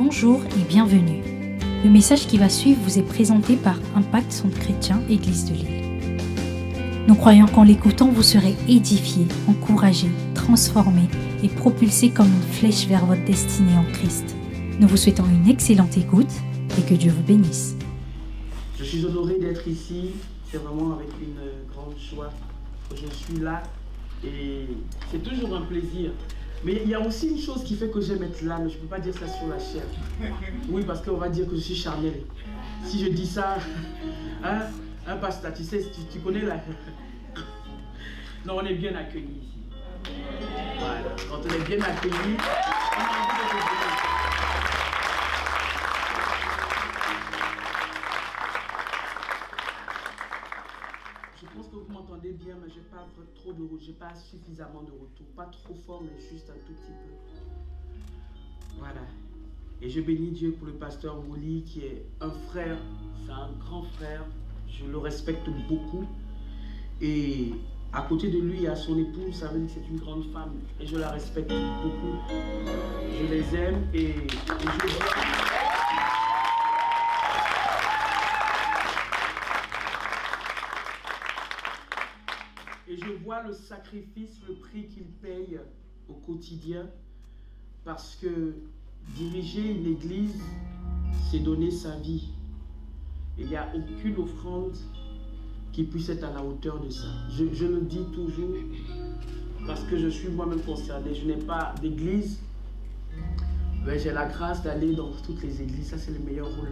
Bonjour et bienvenue. Le message qui va suivre vous est présenté par Impact Centre Chrétien Église de Lille. Nous croyons qu'en l'écoutant, vous serez édifiés, encouragés, transformés et propulsés comme une flèche vers votre destinée en Christ. Nous vous souhaitons une excellente écoute et que Dieu vous bénisse. Je suis honoré d'être ici. C'est vraiment avec une grande joie que je suis là. Et c'est toujours un plaisir. Mais il y a aussi une chose qui fait que j'aime être là, mais je ne peux pas dire ça sur la chair. Oui, parce qu'on va dire que je suis charnel. Si je dis ça, hein, pasteur, tu sais, tu connais la... Non, on est bien accueillis ici. Voilà, quand on est bien accueillis, on a envie de revenir. Je pense que vous m'entendez bien, mais je n'ai pas trop de retour, je n'ai pas suffisamment de retour. Pas trop fort, mais juste un tout petit peu. Voilà. Et je bénis Dieu pour le pasteur Woli, qui est un frère, c'est un grand frère. Je le respecte beaucoup. Et à côté de lui, il y a son épouse, ça veut dire que c'est une grande femme. Et je la respecte beaucoup. Je les aime et je vois... Et je vois le sacrifice, le prix qu'il paye au quotidien, parce que diriger une église, c'est donner sa vie. Et il n'y a aucune offrande qui puisse être à la hauteur de ça. Je le dis toujours, parce que je suis moi-même concerné. Je n'ai pas d'église, mais j'ai la grâce d'aller dans toutes les églises. Ça, c'est le meilleur rôle.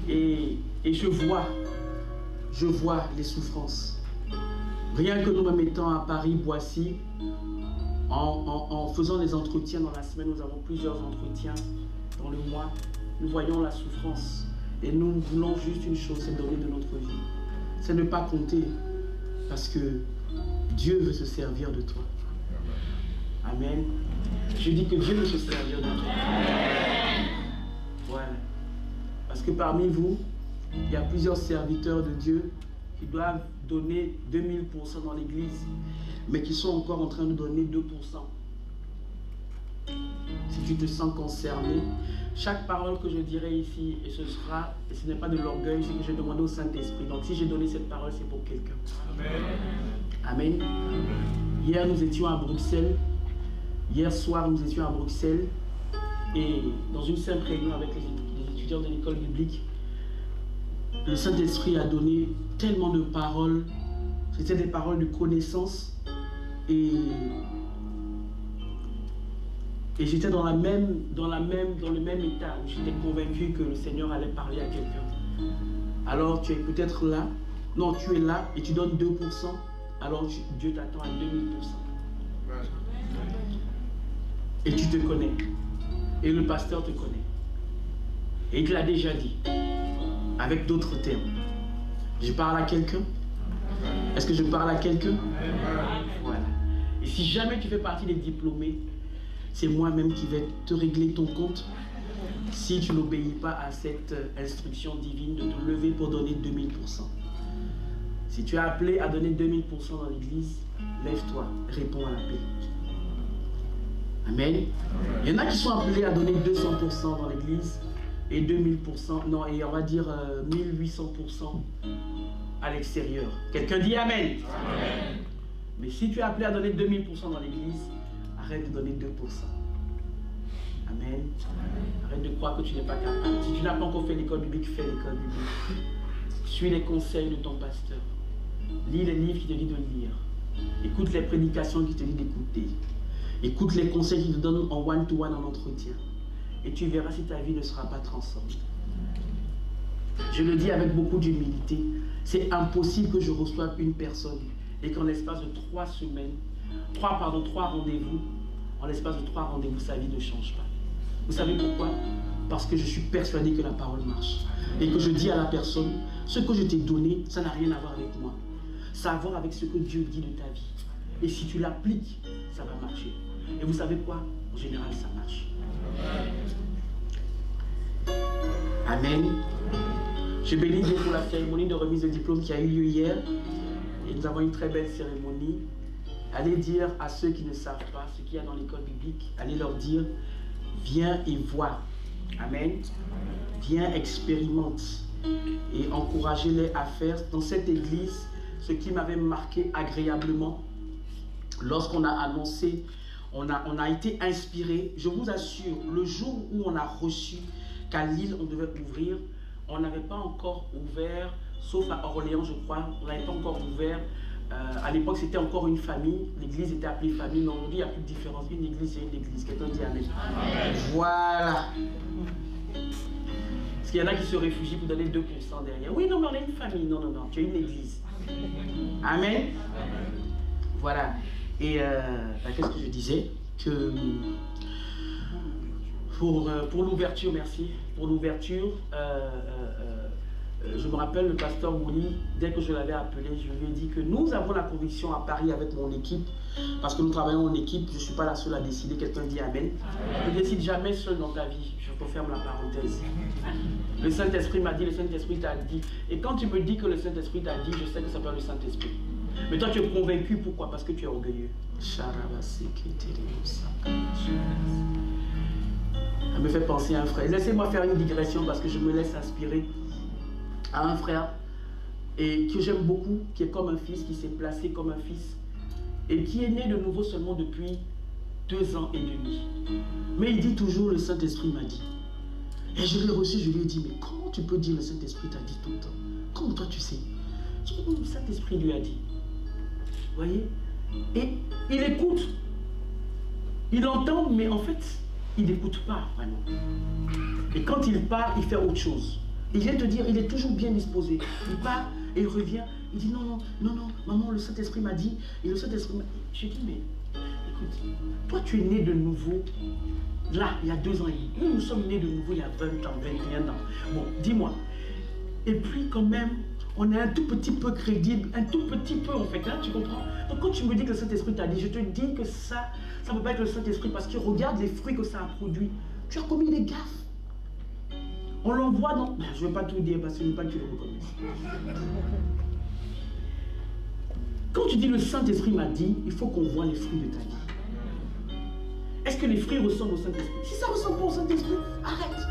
Et je vois les souffrances. Rien que nous me mettons à Paris, Boissy, en faisant des entretiens dans la semaine, nous avons plusieurs entretiens dans le mois, nous voyons la souffrance. Et nous voulons juste une chose, c'est donner de notre vie. C'est ne pas compter, parce que Dieu veut se servir de toi. Amen. Je dis que Dieu veut se servir de toi. Voilà. Parce que parmi vous, il y a plusieurs serviteurs de Dieu qui doivent donner 2000% dans l'église, mais qui sont encore en train de donner 2%. Si tu te sens concerné, chaque parole que je dirai ici, et ce n'est pas de l'orgueil, c'est que je demande au Saint-Esprit. Donc si j'ai donné cette parole, c'est pour quelqu'un. Amen. Amen. Hier, nous étions à Bruxelles. Hier soir, nous étions à Bruxelles. Et dans une simple réunion avec les étudiants de l'école biblique, le Saint-Esprit a donné tellement de paroles. C'était des paroles de connaissance. Et j'étais dans le même état. J'étais convaincu que le Seigneur allait parler à quelqu'un. Alors tu es peut-être là. Non, tu es là et tu donnes 2%. Alors Dieu t'attend à 2000%. Et tu te connais. Et le pasteur te connaît. Et il te l'a déjà dit. Avec d'autres termes. Je parle à quelqu'un? Est-ce que je parle à quelqu'un? Voilà. Et si jamais tu fais partie des diplômés, c'est moi-même qui vais te régler ton compte si tu n'obéis pas à cette instruction divine de te lever pour donner 2000%. Si tu es appelé à donner 2000% dans l'église, lève-toi, réponds à l'appel. Amen. Il y en a qui sont appelés à donner 200% dans l'église et 2000%, non, et on va dire 1800% à l'extérieur. Quelqu'un dit Amen. Amen. Mais si tu es appelé à donner 2000% dans l'église, arrête de donner 2%. Amen. Amen. Arrête de croire que tu n'es pas capable. Si tu n'as pas encore fait l'école biblique, fais l'école biblique. Suis les conseils de ton pasteur. Lis les livres qui te disent de lire. Écoute les prédications qui te disent d'écouter. Écoute les conseils qui te donnent en one-to-one en entretien. Et tu verras si ta vie ne sera pas transformée. Je le dis avec beaucoup d'humilité. C'est impossible que je reçoive une personne et qu'en l'espace de 3 rendez-vous, en l'espace de 3 rendez-vous, sa vie ne change pas. Vous savez pourquoi? Parce que je suis persuadé que la parole marche. Et que je dis à la personne, ce que je t'ai donné, ça n'a rien à voir avec moi. Ça a à voir avec ce que Dieu dit de ta vie. Et si tu l'appliques, ça va marcher. Et vous savez quoi? En général, ça marche. Amen. Je bénis Dieu pour la cérémonie de remise de diplôme qui a eu lieu hier. Et nous avons une très belle cérémonie. Allez dire à ceux qui ne savent pas ce qu'il y a dans l'école biblique, allez leur dire, viens et vois Amen. Viens, expérimente et encouragez-les à faire dans cette église ce qui m'avait marqué agréablement. Lorsqu'on a annoncé, on a été inspiré. Je vous assure, le jour où on a reçu qu'à Lille, on devait ouvrir, on n'avait pas encore ouvert, sauf à Orléans, je crois, on n'avait pas encore ouvert. À l'époque, c'était encore une famille. L'église était appelée famille, mais aujourd'hui, il n'y a plus de différence. Une église, c'est une église. Quelqu'un dit Amen. Voilà. Parce qu'il y en a qui se réfugient pour donner 2% derrière. Oui, non, mais on est une famille. Non, non, non, tu es une église. Amen. Voilà. Et qu'est-ce que je disais? Que pour l'ouverture, merci. Pour l'ouverture, je me rappelle le pasteur Mouli, dès que je l'avais appelé, je lui ai dit que nous avons la conviction à Paris avec mon équipe, parce que nous travaillons en équipe, je ne suis pas la seule à décider, quelqu'un dit Amen. Ne décide jamais seul dans ta vie, je referme la parenthèse. Le Saint-Esprit m'a dit, le Saint-Esprit t'a dit, et quand tu me dis que le Saint-Esprit t'a dit, je sais que ça peut être le Saint-Esprit. Mais toi tu es convaincu, pourquoi? Parce que tu es orgueilleux. Ça me fait penser à un frère. Laissez-moi faire une digression parce que je me laisse inspirer à un frère et que j'aime beaucoup, qui est comme un fils, qui s'est placé comme un fils et qui est né de nouveau seulement depuis 2 ans et demi. Mais il dit toujours, le Saint-Esprit m'a dit. Et je l'ai reçu, je lui ai dit, mais comment tu peux dire le Saint-Esprit t'a dit tout le temps? Comment toi tu sais? Le Saint-Esprit lui a dit. Vous voyez? Et il écoute. Il entend, mais en fait, il n'écoute pas vraiment. Et quand il part, il fait autre chose. Il vient te dire, il est toujours bien disposé. Il part et il revient. Il dit non, non, non, non, maman, le Saint-Esprit m'a dit. Et le Saint-Esprit m'a dit. Je dis, mais écoute, toi tu es né de nouveau, là, il y a 2 ans et demi. Nous, nous sommes nés de nouveau il y a 20 ans, 21 ans. Bon, dis-moi. Et puis quand même, on est un tout petit peu crédible, un tout petit peu en fait, hein, tu comprends? Donc quand tu me dis que le Saint-Esprit t'a dit, je te dis que ça ne peut pas être le Saint-Esprit parce qu'il regarde les fruits que ça a produit. Tu as commis des gaffes. On l'envoie dans... Je ne vais pas tout dire parce que je ne veux pas que tu le reconnaisses. Quand tu dis le Saint-Esprit m'a dit, il faut qu'on voit les fruits de ta vie. Est-ce que les fruits ressemblent au Saint-Esprit? Si ça ne ressemble pas au Saint-Esprit, arrête.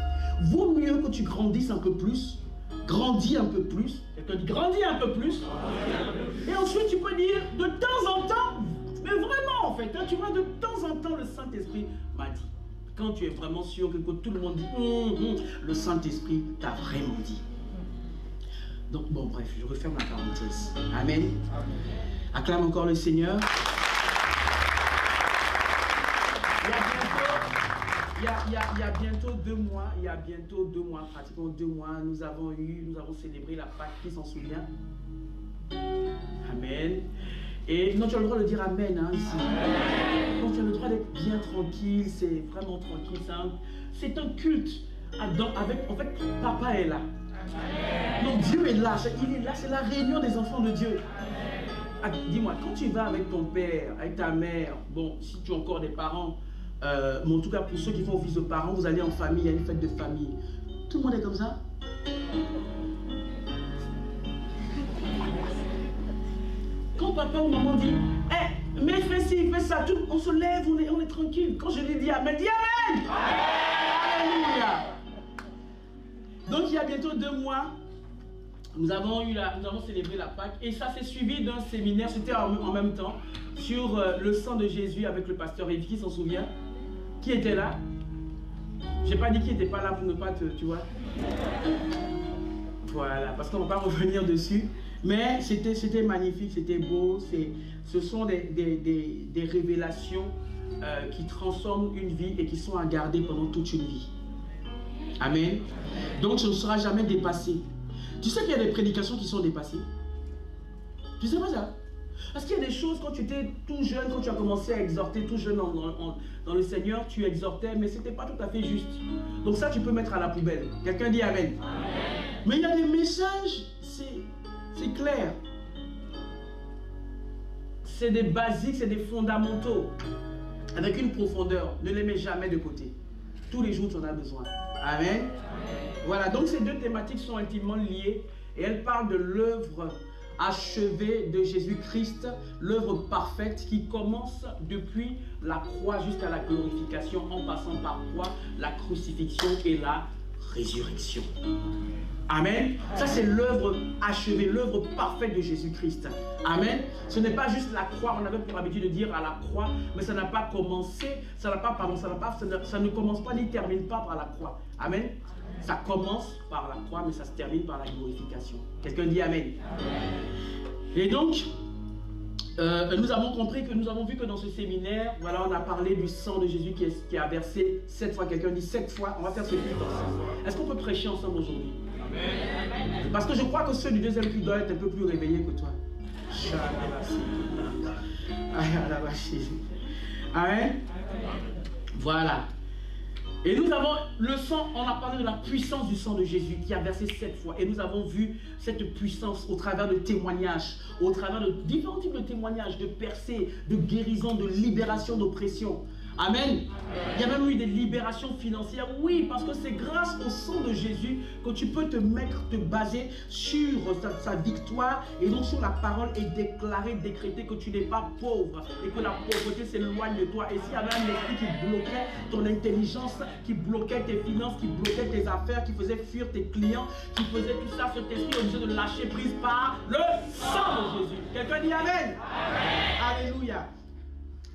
Vaut mieux que tu grandisses un peu plus, grandis un peu plus, quelqu'un dit grandis un peu plus, et ensuite tu peux dire de temps en temps, mais vraiment en fait, hein, tu vois, de temps en temps le Saint-Esprit m'a dit. Quand tu es vraiment sûr que tout le monde dit le Saint-Esprit t'a vraiment dit. Donc bon bref, je referme la parenthèse. Amen. Acclame encore le Seigneur. Il y a bientôt 2 mois, pratiquement 2 mois, nous avons célébré la Pâque, qui s'en souvient? Amen. Et non, tu as le droit de dire Amen, hein, ici. Donc tu as le droit d'être bien tranquille, c'est vraiment tranquille. C'est un culte. En fait, papa est là. Donc Dieu est là, il est là, c'est la réunion des enfants de Dieu. Dis-moi, quand tu vas avec ton père, avec ta mère, bon, si tu as encore des parents, mais en tout cas pour ceux qui font office de parents, vous allez en famille, il y a une fête de famille. Tout le monde est comme ça? Quand papa ou maman dit, hey, mais fais ci, fais ça, tout, on se lève, on est tranquille. Quand je lui dis Amen, dis Amen! Alléluia! Donc il y a bientôt 2 mois, nous avons célébré la Pâque et ça s'est suivi d'un séminaire, c'était en même temps, sur le sang de Jésus avec le pasteur Evie, qui s'en souvient? Qui était là? J'ai pas dit qu'il n'était pas là pour ne pas te, tu vois. Voilà, parce qu'on ne va pas revenir dessus. Mais c'était magnifique, c'était beau. Ce sont des révélations qui transforment une vie et qui sont à garder pendant toute une vie. Amen. Donc ce ne sera jamais dépassé. Tu sais qu'il y a des prédications qui sont dépassées? Tu sais pas ça? Parce qu'il y a des choses, quand tu étais tout jeune, quand tu as commencé à exhorter tout jeune dans le Seigneur, tu exhortais, mais ce n'était pas tout à fait juste. Donc ça, tu peux mettre à la poubelle. Quelqu'un dit Amen. Amen. Mais il y a des messages, c'est clair. C'est des basiques, c'est des fondamentaux. Avec une profondeur. Ne les mets jamais de côté. Tous les jours, tu en as besoin. Amen. Amen. Voilà, donc ces 2 thématiques sont intimement liées. Et elles parlent de l'œuvre achevée de Jésus-Christ, l'œuvre parfaite qui commence depuis la croix jusqu'à la glorification, en passant par quoi? La crucifixion et la résurrection. Amen. Ça, c'est l'œuvre achevée, l'œuvre parfaite de Jésus-Christ. Amen. Ce n'est pas juste la croix, on avait pour habitude de dire à la croix, mais ça n'a pas commencé, ça ne commence pas ni termine pas par la croix. Amen. Ça commence par la croix, mais ça se termine par la glorification. Quelqu'un dit Amen. Et donc, nous avons compris que nous avons vu que dans ce séminaire, voilà, on a parlé du sang de Jésus qui a versé 7 fois. Quelqu'un dit 7 fois. On va faire ce culte ensemble. Est-ce qu'on peut prêcher ensemble aujourd'hui? Parce que je crois que ceux du deuxième culte doivent être un peu plus réveillés que toi. Amen. Voilà. Et nous avons le sang, on a parlé de la puissance du sang de Jésus qui a versé 7 fois. Et nous avons vu cette puissance au travers de témoignages, au travers de différents types de témoignages, de percées, de guérison, de libération, d'oppression. Amen. Il y a même eu des libérations financières. Oui, parce que c'est grâce au sang de Jésus que tu peux te baser sur sa victoire et donc sur la parole et décréter que tu n'es pas pauvre et que la pauvreté s'éloigne de toi. Et s'il y avait un esprit qui bloquait ton intelligence, qui bloquait tes finances, qui bloquait tes affaires, qui faisait fuir tes clients, qui faisait tout ça, cet esprit est obligé de lâcher prise par le sang de Jésus. Quelqu'un dit Amen. Amen. Alléluia.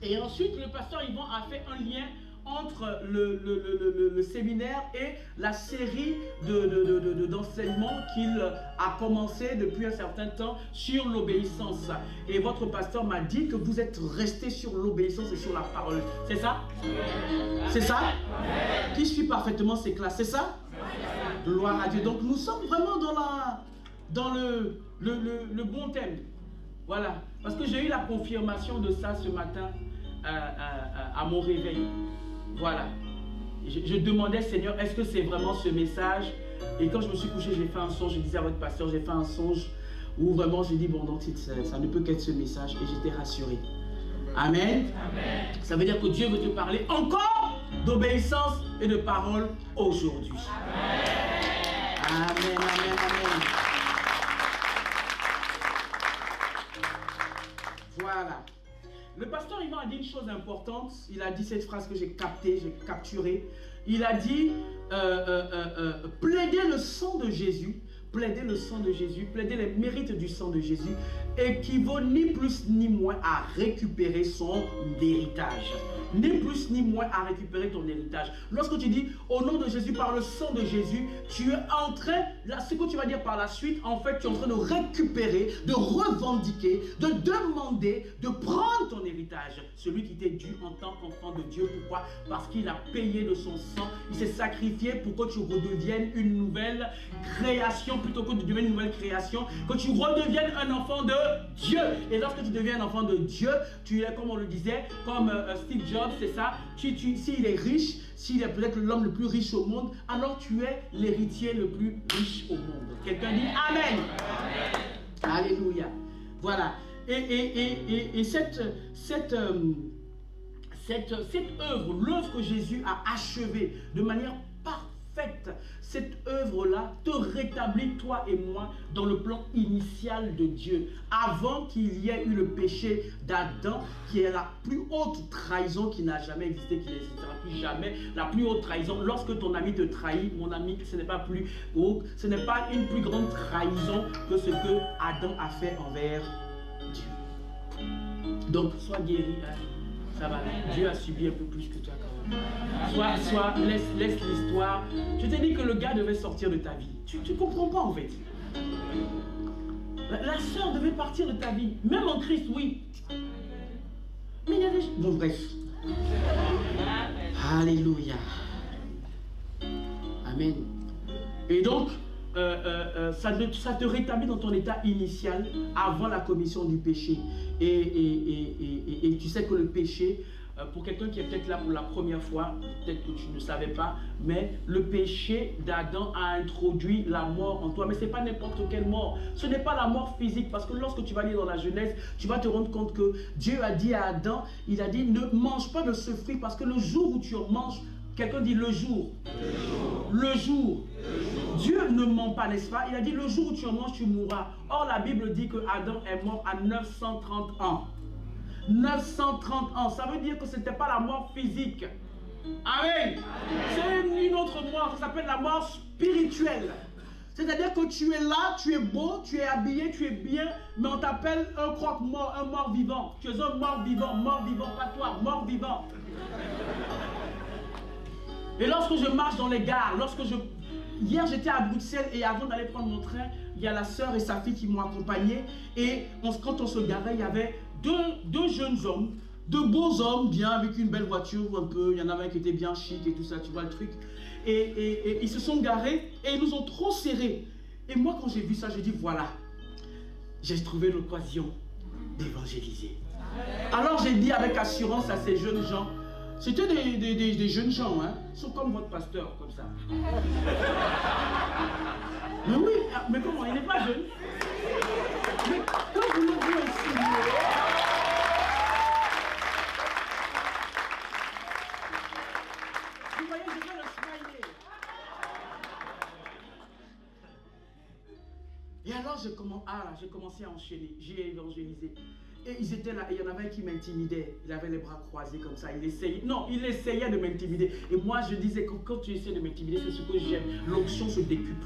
Et ensuite, le pasteur Yvan a fait un lien entre le séminaire et la série d'enseignements qu'il a commencé depuis un certain temps sur l'obéissance. Et votre pasteur m'a dit que vous êtes resté sur l'obéissance et sur la parole. C'est ça? C'est ça? Qui suit parfaitement ces classes? C'est ça? Gloire à Dieu. Donc nous sommes vraiment dans le bon thème. Voilà. Parce que j'ai eu la confirmation de ça ce matin à mon réveil. Voilà. Je demandais, Seigneur, est-ce que c'est vraiment ce message? Et quand je me suis couché, j'ai fait un songe. Je disais à votre pasteur, j'ai fait un songe où vraiment j'ai dit, bon, donc ça ne peut qu'être ce message. Et j'étais rassuré. Amen. Amen. Ça veut dire que Dieu veut te parler encore d'obéissance et de parole aujourd'hui. Amen. Amen, amen, amen. Voilà. Le pasteur Yvan a dit une chose importante. Il a dit cette phrase que j'ai captée, j'ai capturée. Il a dit plaider le sang de Jésus, plaider le sang de Jésus, plaider les mérites du sang de Jésus équivaut ni plus ni moins à récupérer son héritage. Ni plus ni moins à récupérer ton héritage. Lorsque tu dis au nom de Jésus, par le sang de Jésus, tu es en train, là, ce que tu vas dire par la suite, en fait, tu es en train de récupérer, de revendiquer, de demander, de prendre ton héritage. Celui qui t'est dû en tant qu'enfant de Dieu. Pourquoi? Parce qu'il a payé de son sang. Il s'est sacrifié pour que tu redeviennes une nouvelle création, plutôt que de devenir une nouvelle création, que tu redeviennes un enfant de Dieu. Et lorsque tu deviens un enfant de Dieu, tu es, comme on le disait, comme Steve Jobs, c'est ça, s'il est riche, s'il est peut-être l'homme le plus riche au monde, alors tu es l'héritier le plus riche au monde. Quelqu'un dit Amen. Amen. Alléluia. Voilà. Et cette œuvre, l'œuvre que Jésus a achevée de manière parfaite, cette œuvre-là te rétablit, toi et moi, dans le plan initial de Dieu. Avant qu'il y ait eu le péché d'Adam, qui est la plus haute trahison qui n'a jamais existé, qui n'existera plus jamais. La plus haute trahison, lorsque ton ami te trahit, mon ami, ce n'est pas plus haut, ce n'est pas une plus grande trahison que ce que Adam a fait envers Dieu. Donc, sois guéri, hein. Ça va, Dieu a subi un peu plus que toi quand même. Laisse l'histoire. Je t'ai dit que le gars devait sortir de ta vie. Tu ne comprends pas en fait. La sœur devait partir de ta vie. Même en Christ, oui. Mais il y a des... Bon, bref. Alléluia. Amen. Et donc, ça te rétablit dans ton état initial avant la commission du péché. Et tu sais que le péché, pour quelqu'un qui est peut-être là pour la première fois, peut-être que tu ne savais pas, mais le péché d'Adam a introduit la mort en toi. Mais ce n'est pas n'importe quelle mort. Ce n'est pas la mort physique, parce que lorsque tu vas lire dans la Genèse, tu vas te rendre compte que Dieu a dit à Adam, il a dit ne mange pas de ce fruit, parce que le jour où tu en manges, Quelqu'un dit le jour. Le jour. Dieu ne ment pas, n'est-ce pas? Il a dit le jour où tu en manges, tu mourras. Or, la Bible dit que Adam est mort à 930 ans. 930 ans. Ça veut dire que ce n'était pas la mort physique. Amen. C'est une autre mort. Ça s'appelle la mort spirituelle. C'est-à-dire que tu es là, tu es beau, tu es habillé, tu es bien, mais on t'appelle un croque-mort, un mort-vivant. Tu es un mort-vivant, pas toi, mort-vivant. Et lorsque je marche dans les gares, hier j'étais à Bruxelles et avant d'aller prendre mon train, il y a la sœur et sa fille qui m'ont accompagné. Et quand on se garait, il y avait deux jeunes hommes, deux beaux hommes, bien, avec une belle voiture un peu. Il y en avait un qui était bien chic et tout ça, tu vois le truc. Et ils se sont garés et ils nous ont trop serrés. Et moi, quand j'ai vu ça, j'ai dit, voilà, j'ai trouvé l'occasion d'évangéliser. Alors j'ai dit avec assurance à ces jeunes gens, c'était des jeunes gens, hein, ils sont comme votre pasteur, comme ça. Mais oui, mais comment, il n'est pas jeune. Mais quand vous le voyez ici, vous voyez, je vais le smiley. Et alors j'ai commencé à enchaîner, j'ai évangélisé. Et ils étaient là, et il y en avait un qui m'intimidait. Il avait les bras croisés comme ça, il essayait de m'intimider. Et moi je disais que quand tu essaies de m'intimider, c'est ce que j'aime. L'onction se décuple.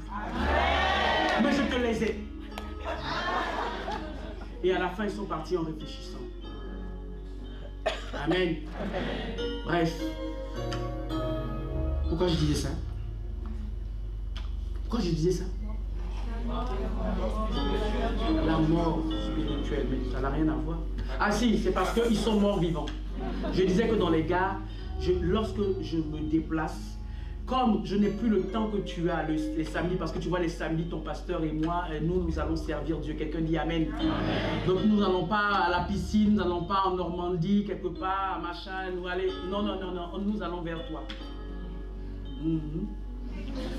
Mais je te les ai. Et à la fin, ils sont partis en réfléchissant. Amen. Bref. Pourquoi je disais ça? Pourquoi je disais ça? La mort spirituelle, mais ça n'a rien à voir. Ah si, c'est parce qu'ils sont morts vivants. Je disais que dans les gares, lorsque je me déplace, comme je n'ai plus le temps que tu as les samedis, parce que tu vois les samedis, ton pasteur et moi, nous allons servir Dieu. Quelqu'un dit Amen. Donc nous n'allons pas à la piscine, nous n'allons pas en Normandie, quelque part, machin, nous aller. Non, nous allons vers toi.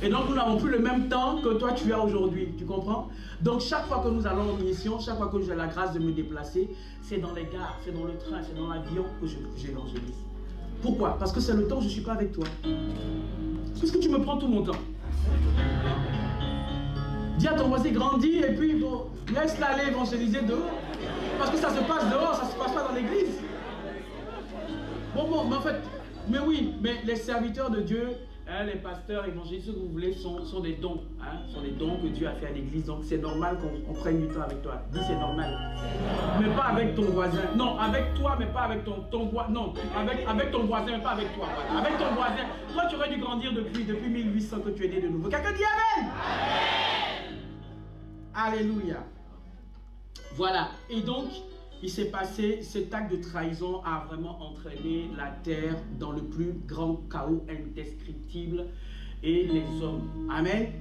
Et donc nous n'avons plus le même temps que toi tu as aujourd'hui, tu comprends? Donc chaque fois que nous allons en mission, chaque fois que j'ai la grâce de me déplacer, c'est dans les gares, c'est dans le train, c'est dans l'avion que j'évangélise. Pourquoi? Parce que c'est le temps où je ne suis pas avec toi. Parce que tu me prends tout mon temps. Dis à ton voisin, grandis et puis bon, laisse-la aller évangéliser dehors. Parce que ça se passe dehors, ça ne se passe pas dans l'église. Bon, mais en fait, mais oui, mais les serviteurs de Dieu, hein, les pasteurs, évangélistes, ce que vous voulez, sont des dons. Hein, sont des dons que Dieu a fait à l'église. Donc c'est normal qu'on prenne du temps avec toi. Dis c'est normal. Mais pas avec ton voisin. Non, avec toi, mais pas avec ton voisin. Non, avec ton voisin, mais pas avec toi. Voilà. Avec ton voisin. Toi, tu aurais dû grandir depuis 1800 que tu es né de nouveau. Quelqu'un dit Amen. Amen. Alléluia. Voilà. Et donc, il s'est passé, cet acte de trahison a vraiment entraîné la terre dans le plus grand chaos indescriptible et les hommes. Amen.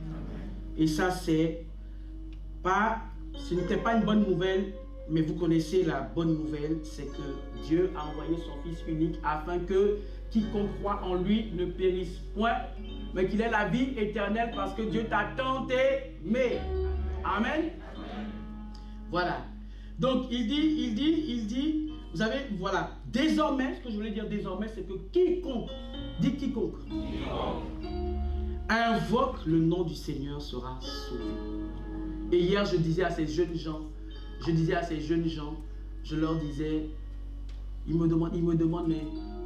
Et ça, ce n'était pas une bonne nouvelle, mais vous connaissez la bonne nouvelle, c'est que Dieu a envoyé son Fils unique afin que quiconque croit en lui ne périsse point, mais qu'il ait la vie éternelle parce que Dieu t'a tant aimé. Amen. Voilà. Donc, il dit, vous avez, voilà, désormais, ce que je voulais dire désormais, c'est que quiconque, dit quiconque, invoque le nom du Seigneur sera sauvé. Et hier, je disais à ces jeunes gens, je leur disais, ils me demandent, mais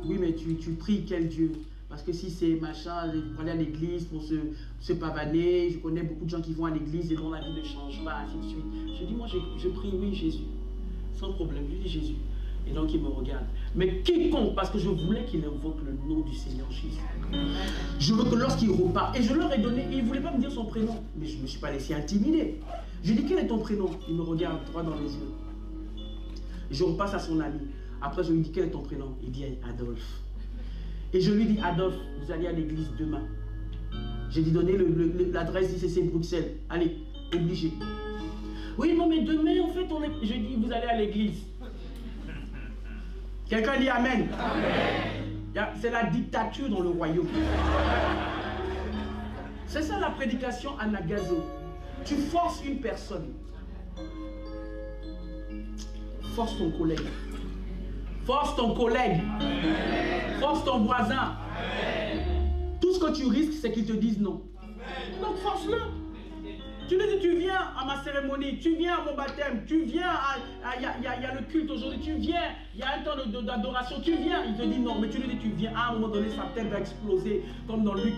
oui, mais tu pries quel Dieu? Parce que si c'est machin, pour aller à l'église, pour se pavaner, je connais beaucoup de gens qui vont à l'église et dont la vie ne change pas, ainsi de suite. Je dis, moi, je prie, oui, Jésus. Sans problème, je dis Jésus. Et donc, il me regarde. Mais quiconque, parce que je voulais qu'il invoque le nom du Seigneur Jésus. Je veux que lorsqu'il repart, et je leur ai donné, il ne voulait pas me dire son prénom, mais je ne me suis pas laissé intimider. Je dis, quel est ton prénom? Il me regarde droit dans les yeux. Je repasse à son ami. Après, je lui dis, quel est ton prénom? Il dit, Adolphe. Et je lui dis, Adolphe, vous allez à l'église demain. J'ai dit, donnez l'adresse d'ICC Bruxelles. Allez, obligé. Oui, non, mais demain, en fait, je dis, vous allez à l'église. Quelqu'un dit Amen. Amen. C'est la dictature dans le royaume. C'est ça la prédication anagazo. Tu forces une personne. Force ton collègue. Force ton collègue. Amen. Force ton voisin. Amen. ce que tu risques, c'est qu'ils te disent non. Donc force-le. Tu lui dis, tu viens à ma cérémonie, tu viens à mon baptême, tu viens il y a le culte aujourd'hui, tu viens, il y a un temps d'adoration, tu viens. Il te dit non, mais tu lui dis, tu viens. À un moment donné, sa tête va exploser, comme dans Luc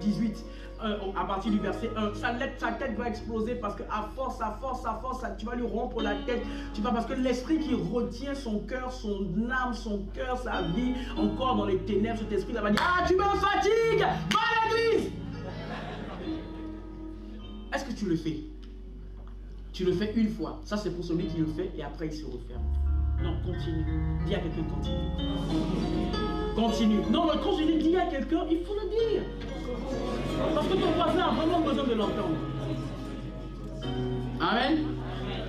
18. À partir du verset 1, sa tête va exploser parce qu'à force, tu vas lui rompre la tête. Parce que l'esprit qui retient son cœur, son âme, son cœur, sa vie, encore dans les ténèbres, cet esprit là va dire, ah, tu me fatigues, va à l'église. Est-ce que tu le fais? Tu le fais une fois. Ça, c'est pour celui qui le fait et après, il se referme. Non, continue. Dis à quelqu'un, continue. Continue. Non, mais quand je dis dis à quelqu'un, il faut le dire. Parce que ton voisin a vraiment besoin de l'entendre. Amen.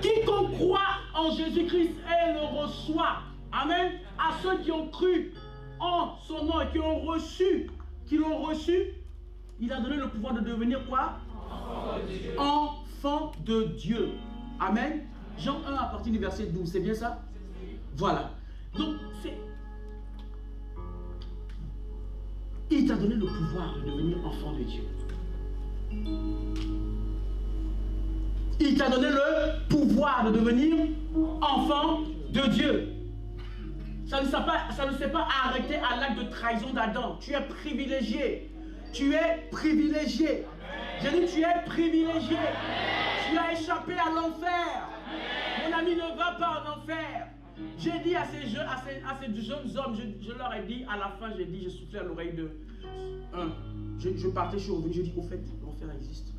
Quiconque croit en Jésus-Christ et le reçoit. Amen. À ceux qui ont cru en son nom et qui l'ont reçu, il a donné le pouvoir de devenir quoi? Enfant de Dieu. Amen. Jean 1 à partir du verset 12, c'est bien ça? Voilà. Donc, il t'a donné le pouvoir de devenir enfant de Dieu. Il t'a donné le pouvoir de devenir enfant de Dieu. Ça ne s'est pas arrêté à l'acte de trahison d'Adam. Tu es privilégié. Tu es privilégié. J'ai dit tu es privilégié. Tu as échappé à l'enfer. Mon ami, ne va pas en enfer. J'ai dit à ces jeunes hommes, je leur ai dit, à la fin, je soufflais à l'oreille de un. Je partais, je suis revenu, je dis, au fait, l'enfer existe.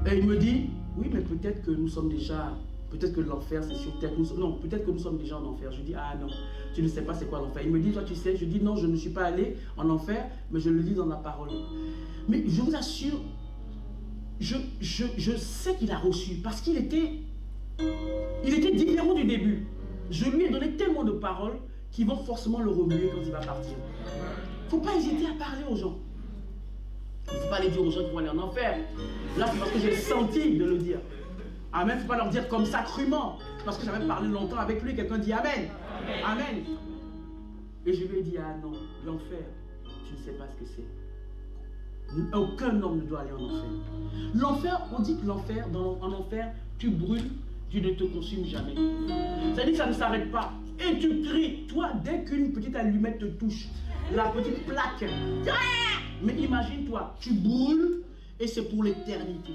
Et il me dit, oui, mais peut-être que nous sommes déjà, peut-être que l'enfer c'est sur terre. Non, peut-être que nous sommes déjà en enfer. Je dis, ah non, tu ne sais pas c'est quoi l'enfer. Il me dit, toi tu sais, je dis, non, je ne suis pas allé en enfer, mais je le lis dans la parole. Mais je vous assure, je sais qu'il a reçu, parce qu'il était différent du début. Je lui ai donné tellement de paroles qui vont forcément le remuer quand il va partir. Il ne faut pas hésiter à parler aux gens. Il ne faut pas aller dire aux gens qu'ils vont aller en enfer. Là, c'est parce que j'ai senti de le dire. Amen. Il ne faut pas leur dire comme ça crûment. Parce que j'avais parlé longtemps avec lui. Quelqu'un dit Amen. Amen. Et je lui ai dit, ah non, l'enfer, tu ne sais pas ce que c'est. Aucun homme ne doit aller en enfer. L'enfer, on dit que l'enfer, en enfer, tu brûles, tu ne te consumes jamais. Ça dit que ça ne s'arrête pas. Et tu cries, toi, dès qu'une petite allumette te touche, la petite plaque. Mais imagine-toi, tu brûles et c'est pour l'éternité.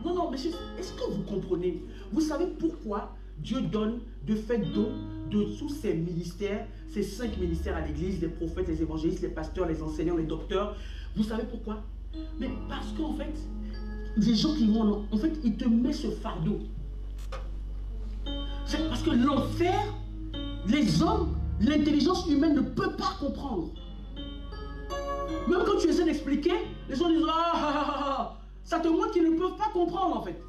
Non, non, mais est-ce que vous comprenez? Vous savez pourquoi Dieu donne de fait don de tous ces ministères, ces 5 ministères à l'église, les prophètes, les évangélistes, les pasteurs, les enseignants, les docteurs? Vous savez pourquoi? Mais parce qu'en fait, les gens qui vont, en fait, ils te mettent ce fardeau. C'est parce que l'enfer, les hommes, l'intelligence humaine ne peut pas comprendre. Même quand tu essaies d'expliquer, les gens disent ah, ça te montre qu'ils ne peuvent pas comprendre en fait.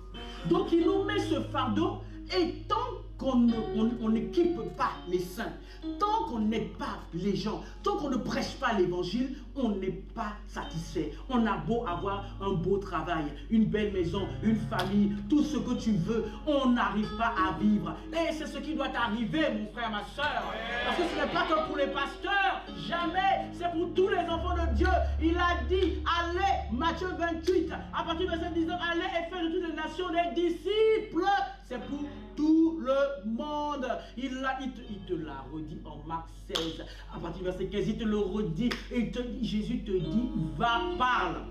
Donc il nous met ce fardeau et tant qu'on n'équipe pas les saints, tant qu'on n'aide pas les gens, tant qu'on ne prêche pas l'évangile, on n'est pas satisfait. On a beau avoir un beau travail, une belle maison, une famille, tout ce que tu veux, on n'arrive pas à vivre. Et c'est ce qui doit arriver, mon frère, ma soeur. Parce que ce n'est pas que pour les pasteurs, jamais, c'est pour tous les enfants de Dieu. Il a dit, allez, Matthieu 28, à partir de verset 19, allez et faites de toutes les nations des disciples. C'est pour tout le monde. Il te l'a redit en Marc 16, à partir du verset 15, il te le redit. Et Jésus te dit, va, parle.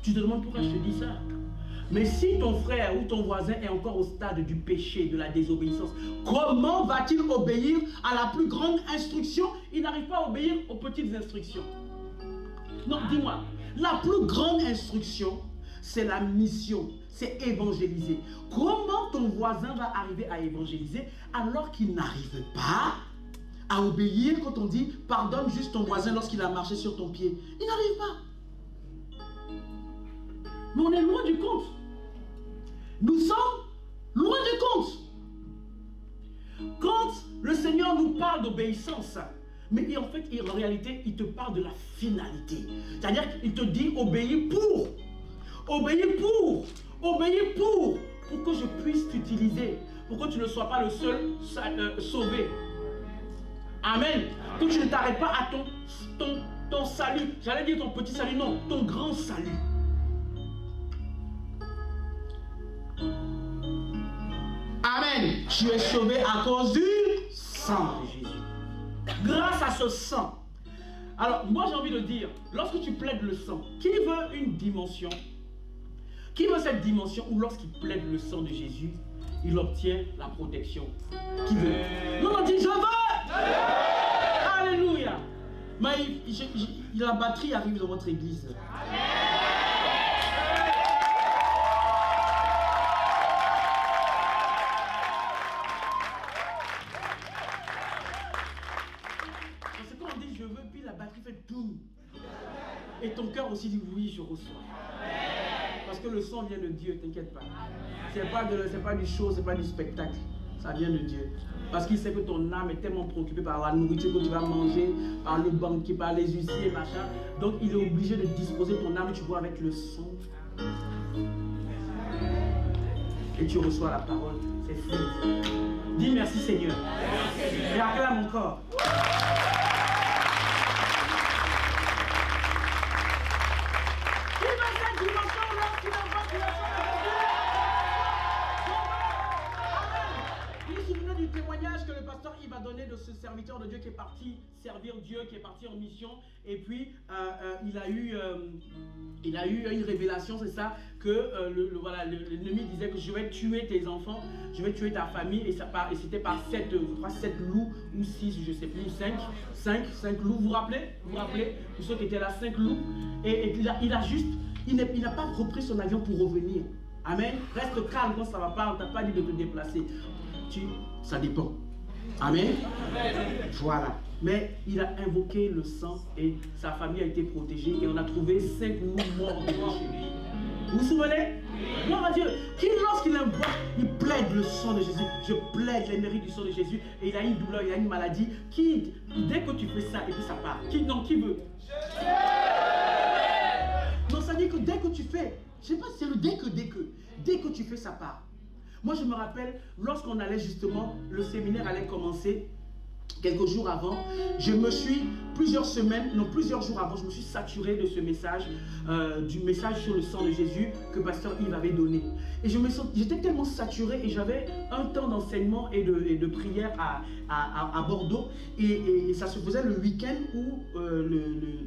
Tu te demandes pourquoi je te dis ça. Mais si ton frère ou ton voisin est encore au stade du péché, de la désobéissance, comment va-t-il obéir à la plus grande instruction? Il n'arrive pas à obéir aux petites instructions. Non, dis-moi, la plus grande instruction, c'est la mission, c'est évangéliser. Comment ton voisin va arriver à évangéliser alors qu'il n'arrive pas à obéir quand on dit pardonne juste ton voisin lorsqu'il a marché sur ton pied? Il n'arrive pas. Mais on est loin du compte. Nous sommes loin du compte. Quand le Seigneur nous parle d'obéissance, mais en fait, en réalité, il te parle de la finalité. C'est-à-dire qu'il te dit obéir pour. Obéir pour. Obéir pour que je puisse t'utiliser. Pour que tu ne sois pas le seul sauvé. Amen. Que tu ne t'arrêtes pas à ton salut. J'allais dire ton petit salut, non, ton grand salut. Amen. Tu es sauvé à cause du sang de Jésus. Grâce à ce sang. Alors, moi j'ai envie de dire, lorsque tu plaides le sang, qui veut une dimension? Qui veut cette dimension où lorsqu'il plaide le sang de Jésus, il obtient la protection? Qui veut? Non, non, dis je veux! Alléluia! Mais la batterie arrive dans votre église. Parce que quand on dit je veux, puis la batterie fait tout. Et ton cœur aussi dit oui, je reçois. Parce que le sang vient de Dieu, t'inquiète pas. C'est pas du show, c'est pas du spectacle. Ça vient de Dieu. Parce qu'il sait que ton âme est tellement préoccupée par la nourriture que tu vas manger, par le banquier, par les huissiers, machin. Donc il est obligé de disposer ton âme, tu vois, avec le sang. Et tu reçois la parole. C'est fini. Dis merci Seigneur. Et acclame encore. Que le pasteur Yves a donné de ce serviteur de Dieu qui est parti servir Dieu, qui est parti en mission, et puis il a eu une révélation, c'est ça, que l'ennemi disait que je vais tuer tes enfants, je vais tuer ta famille, et c'était par 7 loups, ou 6, je ne sais plus, 5 loups, vous vous rappelez, pour ceux qui étaient là, 5 loups, et il n'a pas repris son avion pour revenir. Amen. Reste calme quand ça ne va pas, on ne t'a pas dit de te déplacer. Ça dépend. Amen. Voilà. Mais il a invoqué le sang et sa famille a été protégée et on a trouvé 5 loups morts devant chez lui. Vous vous souvenez? Gloire à Dieu. Qui, lorsqu'il invoque, il plaide le sang de Jésus. Je plaide les mérites du sang de Jésus et il a une douleur, il a une maladie. Dès que tu fais ça et puis ça part. Qui veut? Non, ça dit que dès que tu fais, je sais pas si c'est le dès que tu fais ça part. Moi, je me rappelle, lorsqu'on allait justement, le séminaire allait commencer, quelques jours avant, plusieurs jours avant, je me suis saturé de ce message, du message sur le sang de Jésus que pasteur Yves avait donné. Et j'étais tellement saturé et j'avais un temps d'enseignement et de prière à Bordeaux. Et ça se faisait le week-end ou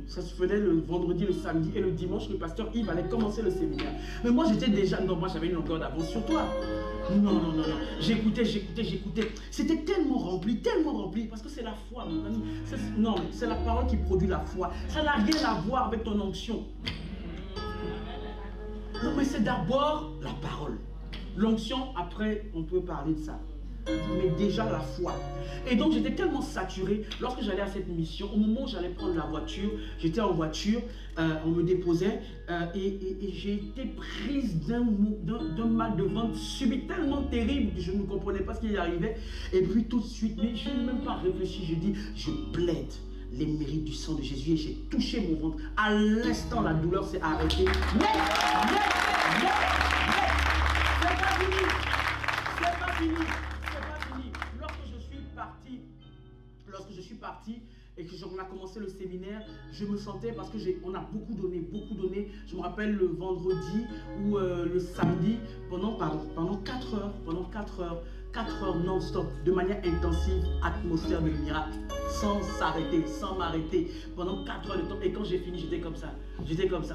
ça se faisait le vendredi, le samedi et le dimanche, le pasteur Yves allait commencer le séminaire. Mais moi, moi j'avais une longueur d'avance sur toi. Non. J'écoutais. C'était tellement rempli, parce que c'est la foi, mon ami. Non, c'est la parole qui produit la foi. Ça n'a rien à voir avec ton onction. Non, mais c'est d'abord la parole. L'onction, après, on peut parler de ça. Mais déjà la foi. Et donc j'étais tellement saturé lorsque j'allais à cette mission. Au moment où j'allais prendre la voiture, j'étais en voiture, on me déposait et j'ai été prise d'un mal de ventre subit tellement terrible que je ne comprenais pas ce qui y arrivait. Et puis tout de suite, mais je n'ai même pas réfléchi, j'ai dit je plaide les mérites du sang de Jésus et j'ai touché mon ventre. À l'instant, la douleur s'est arrêtée. Mais c'est pas fini. Lorsque je suis parti et que on a commencé le séminaire, je me sentais, parce que on a beaucoup donné. Je me rappelle le vendredi ou le samedi, pendant 4 heures non-stop, de manière intensive, atmosphère de miracle, sans s'arrêter, sans m'arrêter, pendant 4 heures de temps. Et quand j'ai fini, j'étais comme ça.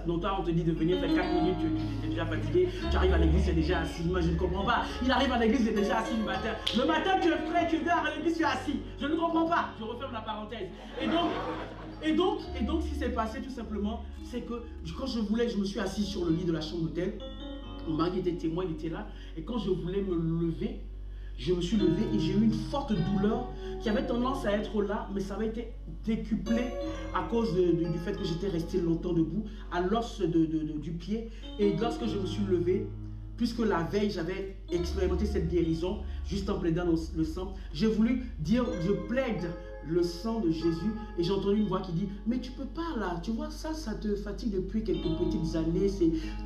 Donc toi, on te dit de venir faire 4 minutes, tu es déjà fatigué, tu arrives à l'église, tu es déjà assis. Moi, je ne comprends pas. Il arrive à l'église, il est déjà assis le matin. Le matin, tu es prêt, tu viens à l'église, tu es assis. Je ne comprends pas. Je referme la parenthèse. Et donc, ce qui s'est passé tout simplement, c'est que quand je me suis assis sur le lit de la chambre d'hôtel. Mon mari était témoin, il était là. Et quand je voulais me lever, je me suis levé et j'ai eu une forte douleur qui avait tendance à être là, mais ça avait été décuplé à cause du fait que j'étais resté longtemps debout, à l'os du pied. Et lorsque je me suis levé, puisque la veille, j'avais expérimenté cette guérison, juste en plaidant le sang, j'ai voulu dire, je plaide le sang de Jésus, et j'ai entendu une voix qui dit, mais tu peux pas là, tu vois, ça te fatigue depuis quelques petites années,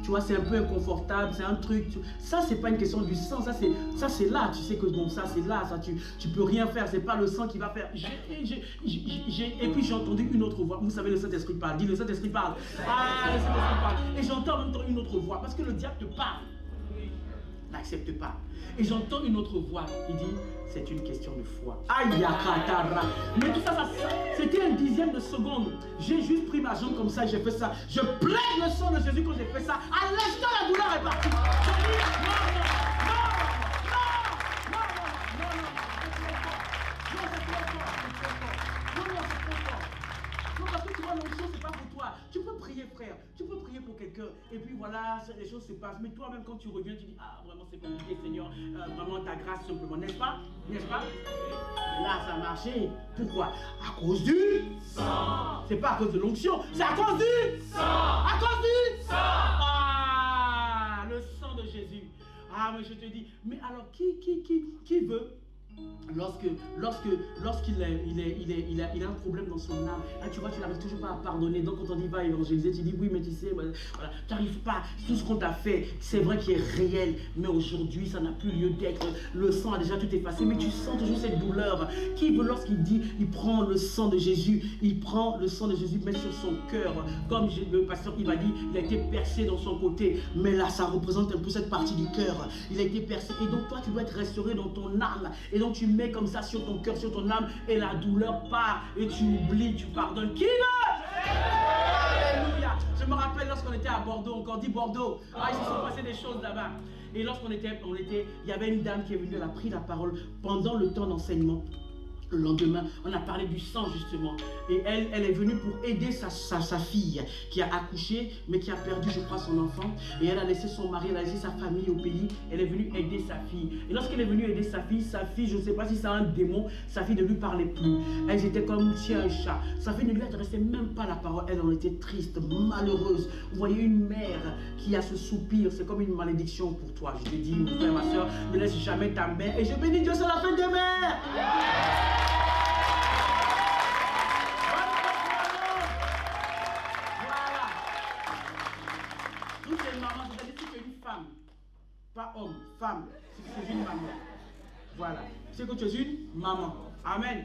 tu vois, c'est un peu inconfortable, c'est un truc, ça c'est pas une question du sang, ça c'est là, tu sais que bon, ça c'est là, ça tu peux rien faire, c'est pas le sang qui va faire. Et puis j'ai entendu une autre voix, vous savez, le Saint-Esprit parle, dis le Saint-Esprit parle, ah, le Saint-Esprit parle, et j'entends en même temps une autre voix, parce que le diable te parle, n'accepte pas. Et j'entends une autre voix, il dit, c'est une question de foi. Aïe, yakatara. Mais tout ça, c'était un dixième de seconde. J'ai juste pris ma jambe comme ça, j'ai fait ça. Je plaide le sang de Jésus quand j'ai fait ça. À l'instant, la douleur est partie. Je dis, tu peux prier, frère, tu peux prier pour quelqu'un, et puis voilà, les choses se passent, mais toi-même quand tu reviens, tu dis, ah vraiment c'est compliqué Seigneur, vraiment ta grâce simplement, n'est-ce pas? N'est-ce pas? Et là ça a marché, pourquoi? À cause du sang. C'est pas à cause de l'onction, c'est à cause du sang. À cause du sang. Ah, le sang de Jésus. Ah mais je te dis, mais alors qui veut? Lorsqu'il a un problème dans son âme, là, tu vois, tu n'arrives toujours pas à pardonner. Donc quand on dit va évangéliser, tu dis oui, mais tu sais, voilà, tu n'arrives pas. Tout ce qu'on t'a fait, c'est vrai qu'il est réel, mais aujourd'hui, ça n'a plus lieu d'être. Le sang a déjà tout effacé, mais tu sens toujours cette douleur. Qui veut, lorsqu'il dit, il prend le sang de Jésus, il prend le sang de Jésus, met sur son cœur. Comme le pasteur il m'a dit, il a été percé dans son côté, mais là, ça représente un peu cette partie du cœur. Il a été percé, et donc toi, tu dois être restauré dans ton âme. Et donc tu mets comme ça sur ton cœur, sur ton âme, et la douleur part, et tu oublies, tu pardonnes. Qui veut? Alléluia. Je me rappelle lorsqu'on était à Bordeaux, encore dit Bordeaux, ah, il se sont passé des choses là-bas. Et lorsqu'on était, il y avait une dame qui est venue, elle a pris la parole pendant le temps d'enseignement. Le lendemain, on a parlé du sang justement. Et elle est venue pour aider sa fille qui a accouché, mais qui a perdu, je crois, son enfant. Et elle a laissé son mari, elle a laissé sa famille au pays. Elle est venue aider sa fille. Et lorsqu'elle est venue aider sa fille, je ne sais pas si c'est un démon, sa fille ne lui parlait plus. Elle était comme si un chat. Sa fille ne lui adressait même pas la parole. Elle en était triste, malheureuse. Vous voyez une mère qui a ce soupir, c'est comme une malédiction pour toi. Je te dis, mon frère, ma soeur, ne laisse jamais ta mère. Et je bénis Dieu, c'est la fin des mères. Pas homme, femme, c'est que tu es une maman. Voilà. C'est que tu es une maman. Amen.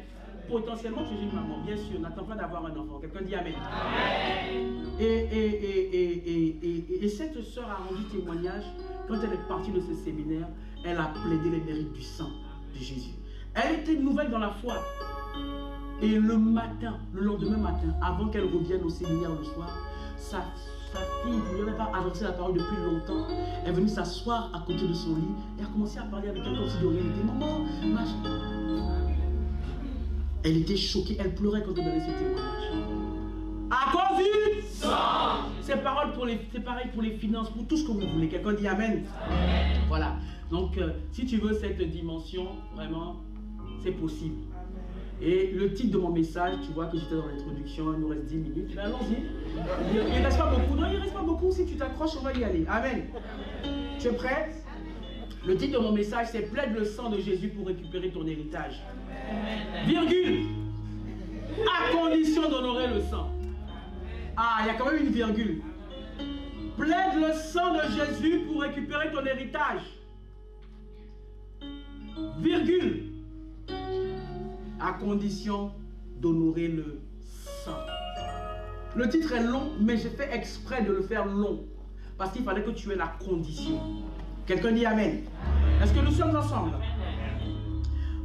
Potentiellement, tu es une maman. Bien sûr, n'attends pas d'avoir un enfant. Quelqu'un dit Amen. Amen. Et cette sœur a rendu témoignage. Quand elle est partie de ce séminaire, elle a plaidé les mérites du sang de Jésus. Elle était nouvelle dans la foi. Et le lendemain matin, avant qu'elle revienne au séminaire le soir, sa fille ne lui avait pas adressé la parole depuis longtemps. Elle est venue s'asseoir à côté de son lit et a commencé à parler avec elle comme si de rien n'était. Maman, elle était choquée, elle pleurait quand on donnait ce témoignage. À cause du sang. C'est pareil pour les finances, pour tout ce que vous voulez. Quelqu'un dit Amen. Amen. Voilà. Donc, si tu veux cette dimension, vraiment, c'est possible. Et le titre de mon message, tu vois que j'étais dans l'introduction, il nous reste 10 minutes. Ben allons-y. Il ne reste pas beaucoup. Non, il ne reste pas beaucoup. Si tu t'accroches, on va y aller. Amen. Tu es prêt? Le titre de mon message, c'est « Plaide le sang de Jésus pour récupérer ton héritage. » Virgule. À condition d'honorer le sang. Ah, il y a quand même une virgule. Plaide le sang de Jésus pour récupérer ton héritage. Virgule. À condition d'honorer le sang. Le titre est long, mais j'ai fait exprès de le faire long. Parce qu'il fallait que tu aies la condition. Quelqu'un dit Amen. Est-ce que nous sommes ensemble?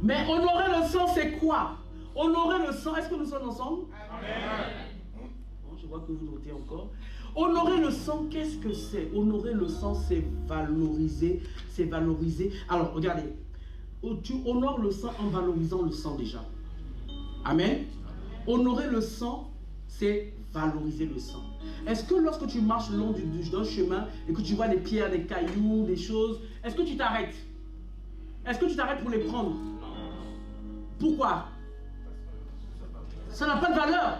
Mais honorer le sang, c'est quoi? Honorer le sang, est-ce que nous sommes ensemble? Amen. Bon, je vois que vous notez encore. Honorer le sang, qu'est-ce que c'est? Honorer le sang, c'est valoriser. C'est valoriser. Alors, regardez. Tu honores le sang en valorisant le sang déjà. Amen. Honorer le sang, c'est valoriser le sang. Est-ce que lorsque tu marches le long d'un chemin et que tu vois des pierres, des cailloux, des choses, est-ce que tu t'arrêtes? Est-ce que tu t'arrêtes pour les prendre? Pourquoi? Ça n'a pas de valeur.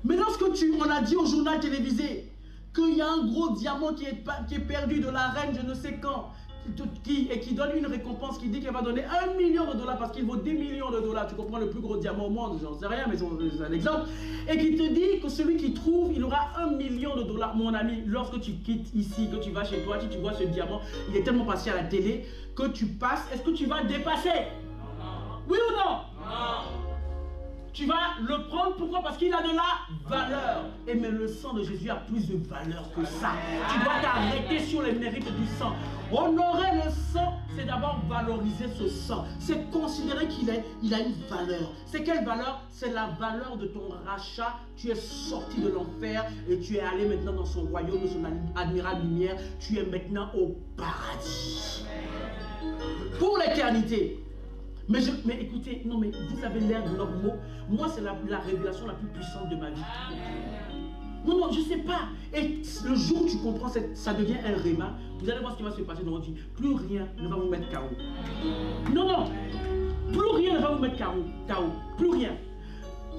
Mais lorsque on a dit au journal télévisé qu'il y a un gros diamant qui est perdu de la reine je ne sais quand, et qui donne une récompense, qui dit qu'elle va donner $1 million parce qu'il vaut 10 millions de dollars. Tu comprends, le plus gros diamant au monde, j'en sais rien, mais c'est un exemple. Et qui te dit que celui qui trouve, il aura $1 million. Mon ami, lorsque tu quittes ici, que tu vas chez toi, si tu vois ce diamant, il est tellement passé à la télé que tu passes. Est-ce que tu vas dépasser? Non. Oui ou non? Non. Tu vas le prendre, pourquoi? Parce qu'il a de la valeur. Et mais le sang de Jésus a plus de valeur que ça. Tu dois t'arrêter sur les mérites du sang. Honorer le sang, c'est d'abord valoriser ce sang. C'est considérer qu'il a une valeur. C'est quelle valeur? C'est la valeur de ton rachat. Tu es sorti de l'enfer et tu es allé maintenant dans son royaume, de son admirable lumière. Tu es maintenant au paradis. Pour l'éternité. Mais écoutez, non mais vous avez l'air de normaux. Moi c'est la révélation la plus puissante de ma vie. Non, je ne sais pas. Et le jour où tu comprends, ça devient un réma. Vous allez voir ce qui va se passer dans votre vie. Plus rien ne va vous mettre KO. Non. Plus rien ne va vous mettre KO. Plus rien.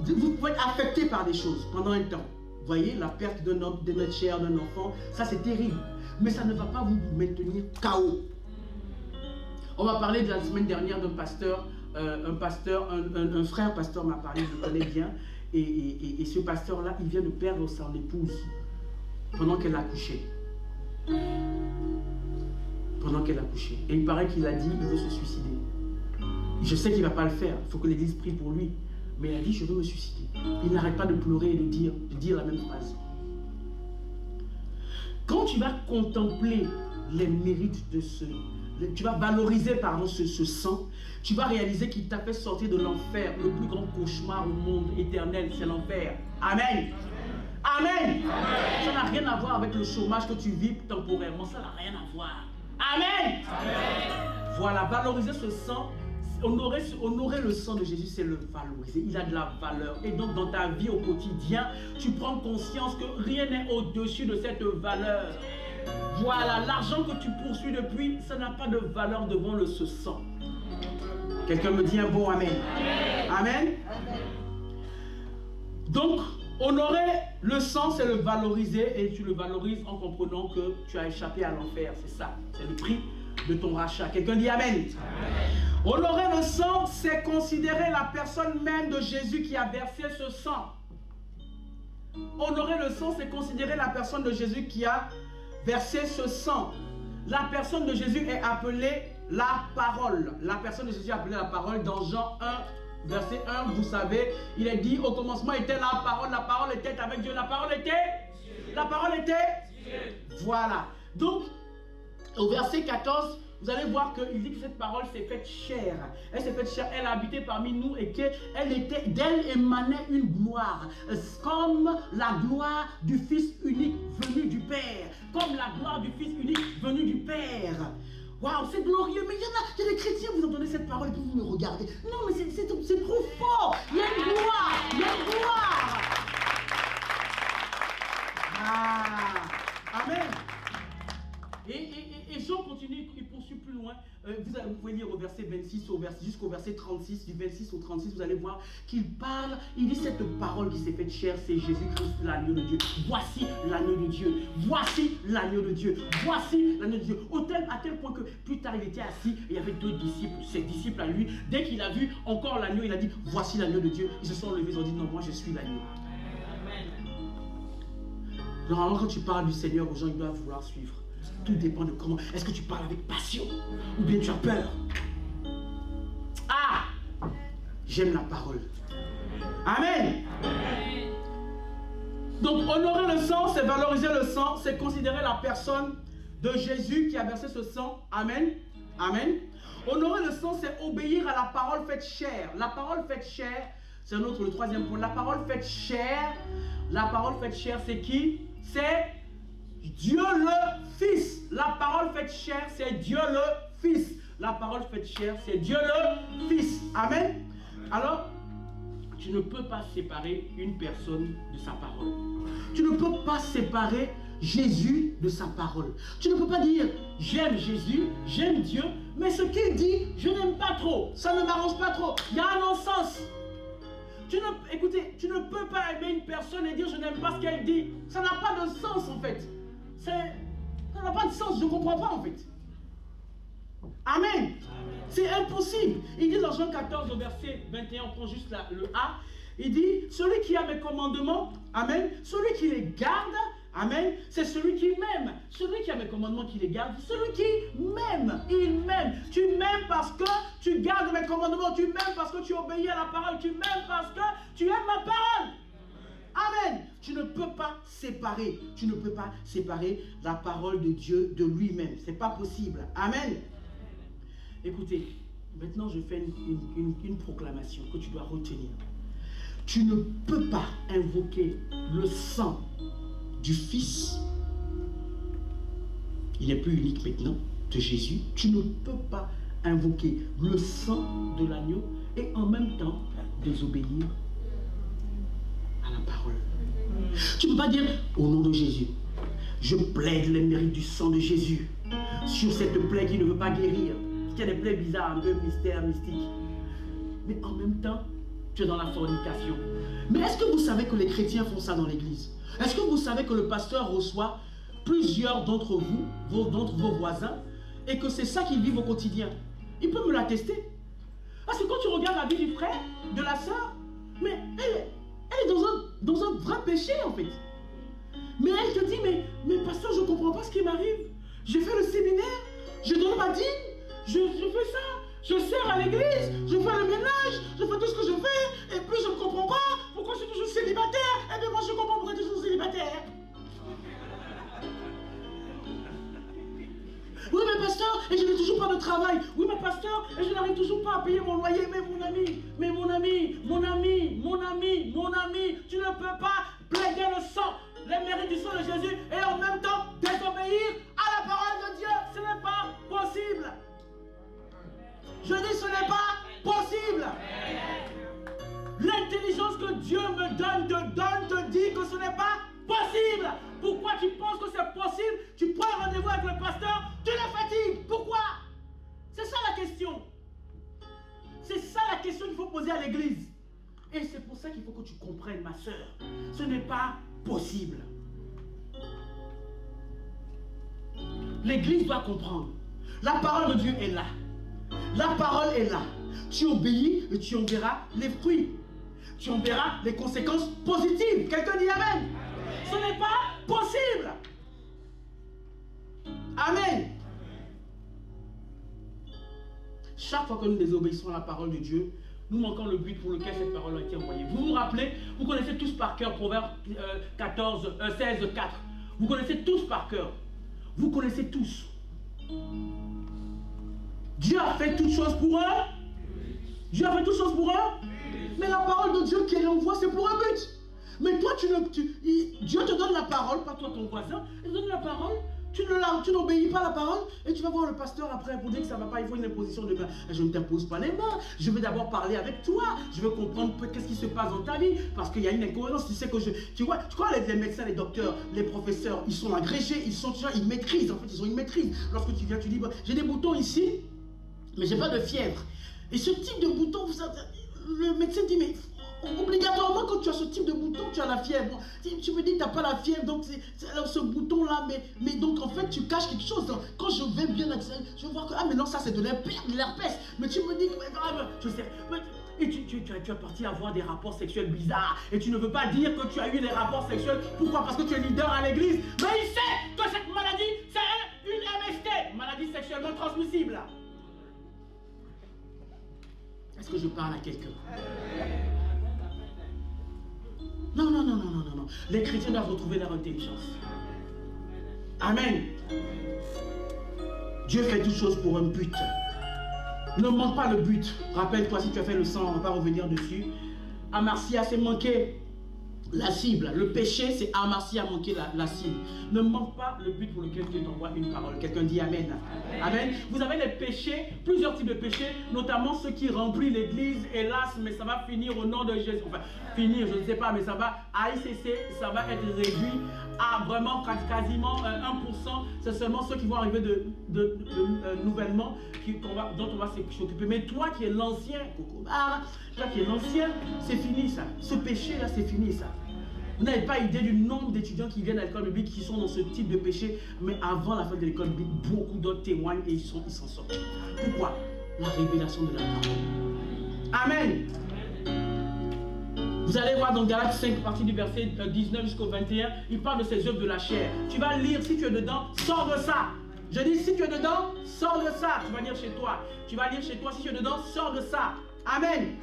Vous pouvez être affecté par des choses pendant un temps. Vous voyez, la perte d'un homme, de notre chair, d'un enfant, ça c'est terrible. Mais ça ne va pas vous maintenir KO. On va parler de la semaine dernière d'un pasteur, un frère pasteur m'a parlé, je le connais bien, et ce pasteur-là, il vient de perdre son épouse pendant qu'elle a accouché. Et il paraît qu'il a dit, il veut se suicider. Je sais qu'il ne va pas le faire, il faut que l'église prie pour lui, mais il a dit, je veux me suicider. Il n'arrête pas de pleurer et de dire la même phrase. Quand tu vas contempler les mérites de tu vas valoriser ce sang, tu vas réaliser qu'il t'a fait sortir de l'enfer. Le plus grand cauchemar au monde éternel, c'est l'enfer. Amen. Amen. Ça n'a rien à voir avec le chômage que tu vis temporairement, ça n'a rien à voir. Amen. Voilà, valoriser ce sang, honorer le sang de Jésus, c'est le valoriser. Il a de la valeur. Et donc dans ta vie au quotidien, tu prends conscience que rien n'est au-dessus de cette valeur. Voilà, l'argent que tu poursuis depuis, ça n'a pas de valeur devant ce sang. Quelqu'un me dit un bon amen. Amen. Donc, honorer le sang, c'est le valoriser, et tu le valorises en comprenant que tu as échappé à l'enfer. C'est ça, c'est le prix de ton rachat. Quelqu'un dit amen. Honorer le sang, c'est considérer la personne même de Jésus qui a versé ce sang. Honorer le sang, c'est considérer la personne de Jésus qui a versé ce sang. La personne de Jésus est appelée la parole. La personne de Jésus est appelée la parole dans Jean 1, verset 1. Vous savez, il est dit au commencement était la parole était avec Dieu, la parole était Dieu. La parole était Dieu. Voilà. Donc, au verset 14, vous allez voir qu'il dit que cette parole s'est faite chair. Elle s'est faite chair, elle a habité parmi nous et d'elle émanait une gloire. Comme la gloire du Fils unique venu du Père. Comme la gloire du Fils unique venu du Père. Waouh, c'est glorieux. Mais il y a des chrétiens, vous entendez cette parole et puis vous me regardez. Non, mais c'est trop fort. Il y a une gloire. Il y a une gloire. Ah. Amen. Et Jean continue, il poursuit plus loin. Vous pouvez lire au verset 26 jusqu'au verset 36, du 26 au 36, vous allez voir qu'il parle, il dit cette parole qui s'est faite chair, c'est Jésus-Christ, l'agneau de Dieu. Voici l'agneau de Dieu. Voici l'agneau de Dieu. Voici l'agneau de Dieu. À tel point que plus tard il était assis et il y avait deux disciples, ses disciples à lui. Dès qu'il a vu encore l'agneau, il a dit voici l'agneau de Dieu. Ils se sont levés, ils ont dit non, moi je suis l'agneau. Normalement quand tu parles du Seigneur aux gens, ils doivent vouloir suivre. Tout dépend de comment. Est-ce que tu parles avec passion ou bien tu as peur? Ah! J'aime la parole. Amen. Donc honorer le sang, c'est valoriser le sang, c'est considérer la personne de Jésus qui a versé ce sang. Amen. Amen. Honorer le sang, c'est obéir à la parole faite chair. La parole faite chair, c'est le troisième point. La parole faite chair, c'est qui? C'est Dieu le Fils. La parole faite chair, c'est Dieu le Fils. La parole faite chair, c'est Dieu le Fils. Amen. Alors, tu ne peux pas séparer une personne de sa parole. Tu ne peux pas séparer Jésus de sa parole. Tu ne peux pas dire, j'aime Jésus, j'aime Dieu, mais ce qu'il dit, je n'aime pas trop. Ça ne m'arrange pas trop. Il y a un non-sens. Écoutez, tu ne peux pas aimer une personne et dire je n'aime pas ce qu'elle dit. Ça n'a pas de sens en fait. Ça n'a pas de sens, je ne comprends pas en fait. Amen. C'est impossible. Il dit dans Jean 14 au verset 21, on prend juste le A. Il dit, celui qui a mes commandements, amen, celui qui les garde, amen, c'est celui qui m'aime. Celui qui a mes commandements, qui les garde, celui qui m'aime, il m'aime. Tu m'aimes parce que tu gardes mes commandements, tu m'aimes parce que tu obéis à la parole, tu m'aimes parce que tu aimes ma parole. Amen. Tu ne peux pas séparer, la parole de Dieu de lui-même. Ce n'est pas possible. Amen. Écoutez, maintenant je fais une proclamation que tu dois retenir. Tu ne peux pas invoquer le sang du Fils. Il n'est plus unique maintenant, de Jésus. Tu ne peux pas invoquer le sang de l'agneau et en même temps désobéir à la parole. Tu ne peux pas dire au nom de Jésus, je plaide les mérites du sang de Jésus sur cette plaie qui ne veut pas guérir. Il y a des plaies bizarres, un peu mystère, mystique. Mais en même temps, tu es dans la fornication. Mais est-ce que vous savez que les chrétiens font ça dans l'église? Est-ce que vous savez que le pasteur reçoit plusieurs d'entre vous, d'entre vos voisins, et que c'est ça qu'ils vivent au quotidien? Il peut me l'attester. Parce que quand tu regardes la vie du frère, de la sœur, mais elle est dans un vrai péché en fait. Mais elle te dit, mais pasteur, je ne comprends pas ce qui m'arrive. J'ai fait le séminaire, je donne ma dîme, je fais ça. Je sers à l'église, je fais le ménage, je fais tout ce que je fais, et puis je ne comprends pas pourquoi je suis toujours célibataire. Et bien moi je comprends pourquoi je suis toujours célibataire. Oui mais pasteur, et je n'ai toujours pas de travail. Oui mais pasteur, et je n'arrive toujours pas à payer mon loyer. Mais mon ami, tu ne peux pas plaider le sang, les mérites du sang de Jésus, et en même temps désobéir à la parole de Dieu. Ce n'est pas possible. Je dis ce n'est pas possible. L'intelligence que Dieu me donne, te dit que ce n'est pas possible. Pourquoi tu penses que c'est possible? Tu prends un rendez-vous avec le pasteur, tu le fatigues. Pourquoi? C'est ça la question. C'est ça la question qu'il faut poser à l'église. Et c'est pour ça qu'il faut que tu comprennes, ma soeur. Ce n'est pas possible. L'église doit comprendre. La parole de Dieu est là. La parole est là. Tu obéis et tu en verras les fruits. Tu en verras les conséquences positives. Quelqu'un dit Amen. Ce n'est pas possible. Amen. Chaque fois que nous désobéissons à la parole de Dieu, nous manquons le but pour lequel cette parole a été envoyée. Vous vous rappelez, vous connaissez tous par cœur Proverbe 16, 4. Vous connaissez tous par cœur. Vous connaissez tous. Dieu a fait toutes choses pour eux. Dieu a fait toutes choses pour eux. Mais la parole de Dieu qu'il envoie, c'est pour un but. Mais toi, Dieu te donne la parole, pas toi ton voisin. Il te donne la parole. Tu n'obéis pas à la parole. Et tu vas voir le pasteur après pour dire que ça ne va pas. Il faut une imposition de main. Je ne t'impose pas les mains. Je veux d'abord parler avec toi. Je veux comprendre qu'est-ce qui se passe dans ta vie. Parce qu'il y a une incohérence. Tu sais que tu vois les médecins, les docteurs, les professeurs, ils sont agrégés. Ils maîtrisent. En fait, ils ont une maîtrise. Lorsque tu viens, tu dis, j'ai des boutons ici. Mais j'ai pas de fièvre. Et ce type de bouton, le médecin dit, mais obligatoirement quand tu as ce type de bouton, tu as la fièvre. Bon, tu me dis que tu n'as pas la fièvre, donc c'est ce bouton-là, mais donc en fait tu caches quelque chose. Quand je vais bien, je vais voir que, mais non, ça c'est de l'herpès. Mais tu me dis que, je sais, et tu es parti avoir des rapports sexuels bizarres. Et tu ne veux pas dire que tu as eu des rapports sexuels. Pourquoi? Parce que tu es leader à l'église. Mais il sait que cette maladie, c'est une MST, maladie sexuellement transmissible. Est-ce que je parle à quelqu'un? Non. Les chrétiens doivent retrouver leur intelligence. Amen. Dieu fait toutes choses pour un but. Ne manque pas le but. Rappelle-toi, si tu as fait le sang, on ne va pas revenir dessus. À Marcia, c'est manqué. la cible. Le péché, c'est Amarcy a manqué la cible. Ne manque pas le but pour lequel Dieu t'envoie une parole. Quelqu'un dit Amen. Amen. Vous avez des péchés, plusieurs types de péchés, notamment ceux qui remplissent l'église, hélas, mais ça va finir au nom de Jésus. Enfin, finir, je ne sais pas, mais ça va, à ICC, ça va être réduit à vraiment quasiment 1%. C'est seulement ceux qui vont arriver nouvellement dont on va s'occuper. Mais toi qui es l'ancien, toi qui es l'ancien, c'est fini ça. Ce péché-là, c'est fini ça. Vous n'avez pas idée du nombre d'étudiants qui viennent à l'école biblique qui sont dans ce type de péché, mais avant la fin de l'école biblique, beaucoup d'autres témoignent et ils s'en sortent. Pourquoi? La révélation de la parole. Amen. Vous allez voir dans Galates 5, partie du verset 19 jusqu'au 21, il parle de ces œuvres de la chair. Tu vas lire, si tu es dedans, sors de ça. Je dis, si tu es dedans, sors de ça. Tu vas lire chez toi. Tu vas lire chez toi, si tu es dedans, sors de ça. Amen.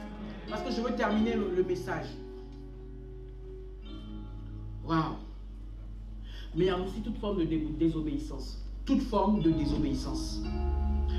Parce que je veux terminer le message. Waouh. Mais il y a aussi toute forme de désobéissance. Toute forme de désobéissance.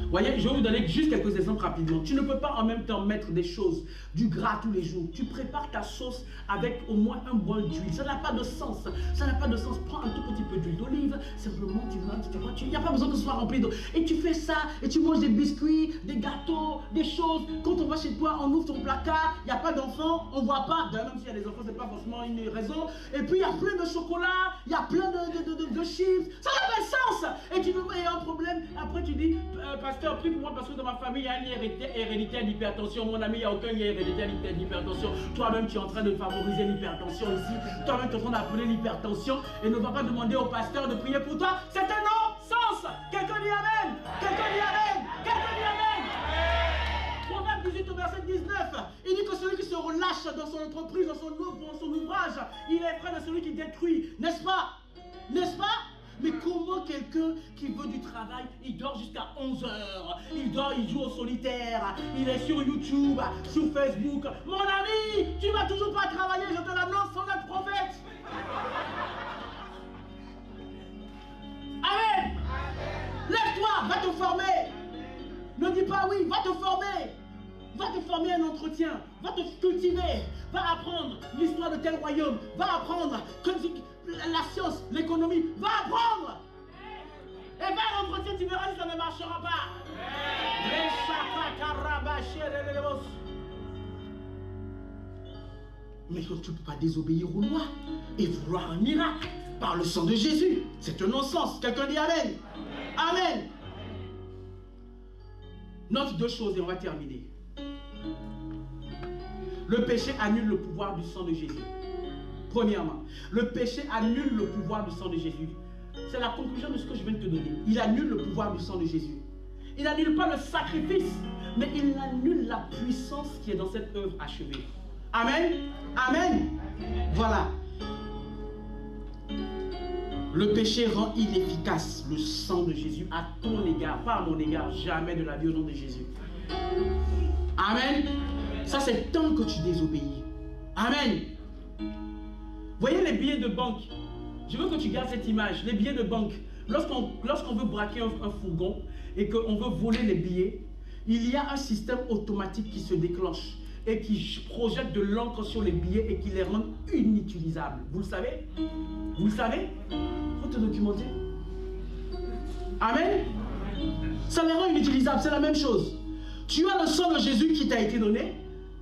Vous voyez, je vais vous donner juste quelques exemples rapidement. Tu ne peux pas en même temps mettre des choses, du gras tous les jours. Tu prépares ta sauce avec au moins un bol d'huile. Ça n'a pas de sens. Ça n'a pas de sens. Prends un tout petit peu d'huile d'olive. Simplement, il n'y a pas besoin que ce soit rempli d'eau. Et tu fais ça, et tu manges des biscuits, des gâteaux, des choses. Quand on va chez toi, on ouvre ton placard. Il n'y a pas d'enfants, on ne voit pas. D'ailleurs, même s'il y a des enfants, ce n'est pas forcément une raison. Et puis, il y a plein de chocolat, il y a plein de chips. Ça n'a pas de sens. Et tu veux pas, il y a un problème. Après, tu dis, pasteur, prie pour moi parce que dans ma famille, il y a une hérédité d'hypertension. Mon ami, il n'y a aucun hérédité d'hypertension. Toi-même, tu es en train de favoriser l'hypertension ici. Toi-même, tu es en train d'appeler l'hypertension et ne va pas demander au pasteur de prier pour toi. C'est un non-sens. Quelqu'un dit Amen. Quelqu'un dit Amen. Quelqu'un dit Amen. Proverbe 18 au verset 19. Il dit que celui qui se relâche dans son entreprise, dans son ouvrage, il est frère de celui qui détruit. N'est-ce pas? N'est-ce pas? Mais comment quelqu'un qui veut du travail, il dort jusqu'à 11 heures, il dort, il joue au solitaire, il est sur YouTube, sur Facebook. Mon ami, tu ne vas toujours pas travailler, je te l'annonce sans être prophète. Amen. Lève-toi, va te former. Ne dis pas oui, va te former. Va te former un entretien, va te cultiver, va apprendre l'histoire de tel royaume, va apprendre la science, l'économie, va apprendre. Et va à l'entretien, tu verras si ça ne marchera pas. Mais tu ne peux pas désobéir aux lois et vouloir un miracle par le sang de Jésus. C'est un non-sens. Quelqu'un dit Amen. Amen. Note deux choses et on va terminer. Le péché annule le pouvoir du sang de Jésus. Premièrement, le péché annule le pouvoir du sang de Jésus. C'est la conclusion de ce que je viens de te donner. Il annule le pouvoir du sang de Jésus. Il n'annule pas le sacrifice, mais il annule la puissance qui est dans cette œuvre achevée. Amen. Amen. Voilà. Le péché rend inefficace le sang de Jésus à ton égard, pas à mon égard, jamais de la vie au nom de Jésus. Amen. Ça, c'est tant que tu désobéis. Amen. Voyez les billets de banque. Je veux que tu gardes cette image. Les billets de banque. Lorsqu'on veut braquer un fourgon et qu'on veut voler les billets, il y a un système automatique qui se déclenche et qui projette de l'encre sur les billets et qui les rend inutilisables. Vous le savez? Vous le savez? Il faut te documenter. Amen. Ça les rend inutilisables. C'est la même chose. Tu as le sang de Jésus qui t'a été donné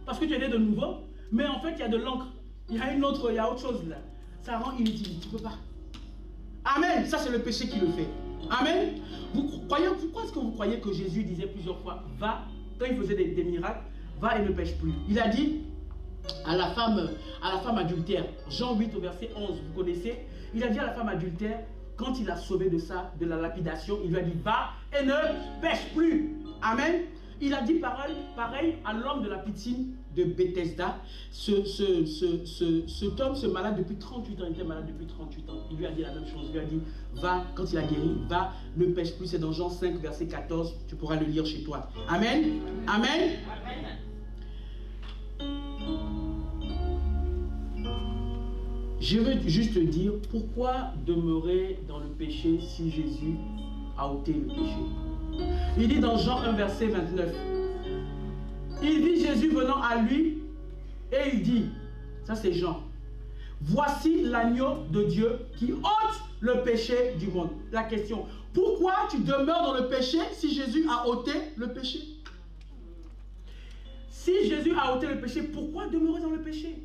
parce que tu es né de nouveau, mais en fait, il y a de l'encre. Il y a autre chose là. Ça rend inutile. Tu ne peux pas. Amen. Ça, c'est le péché qui le fait. Amen. Pourquoi est-ce que vous croyez que Jésus disait plusieurs fois, va, quand il faisait des miracles, va et ne pêche plus. Il a dit à la femme adultère, Jean 8 au verset 11, vous connaissez, il a dit à la femme adultère, quand il a sauvé de ça, de la lapidation, il lui a dit, va et ne pêche plus. Amen. Il a dit pareil à l'homme de la piscine de Bethesda. Cet homme, ce malade depuis 38 ans, il était malade depuis 38 ans. Il lui a dit la même chose. Il lui a dit, va, quand il a guéri, va, ne pêche plus. C'est dans Jean 5, verset 14. Tu pourras le lire chez toi. Amen. Amen. Je veux juste te dire, pourquoi demeurer dans le péché si Jésus a ôté le péché? Il dit dans Jean 1, verset 29, il dit Jésus venant à lui, et il dit, ça c'est Jean, Voici l'agneau de Dieu qui ôte le péché du monde. La question, pourquoi tu demeures dans le péché si Jésus a ôté le péché? Si Jésus a ôté le péché, pourquoi demeurer dans le péché?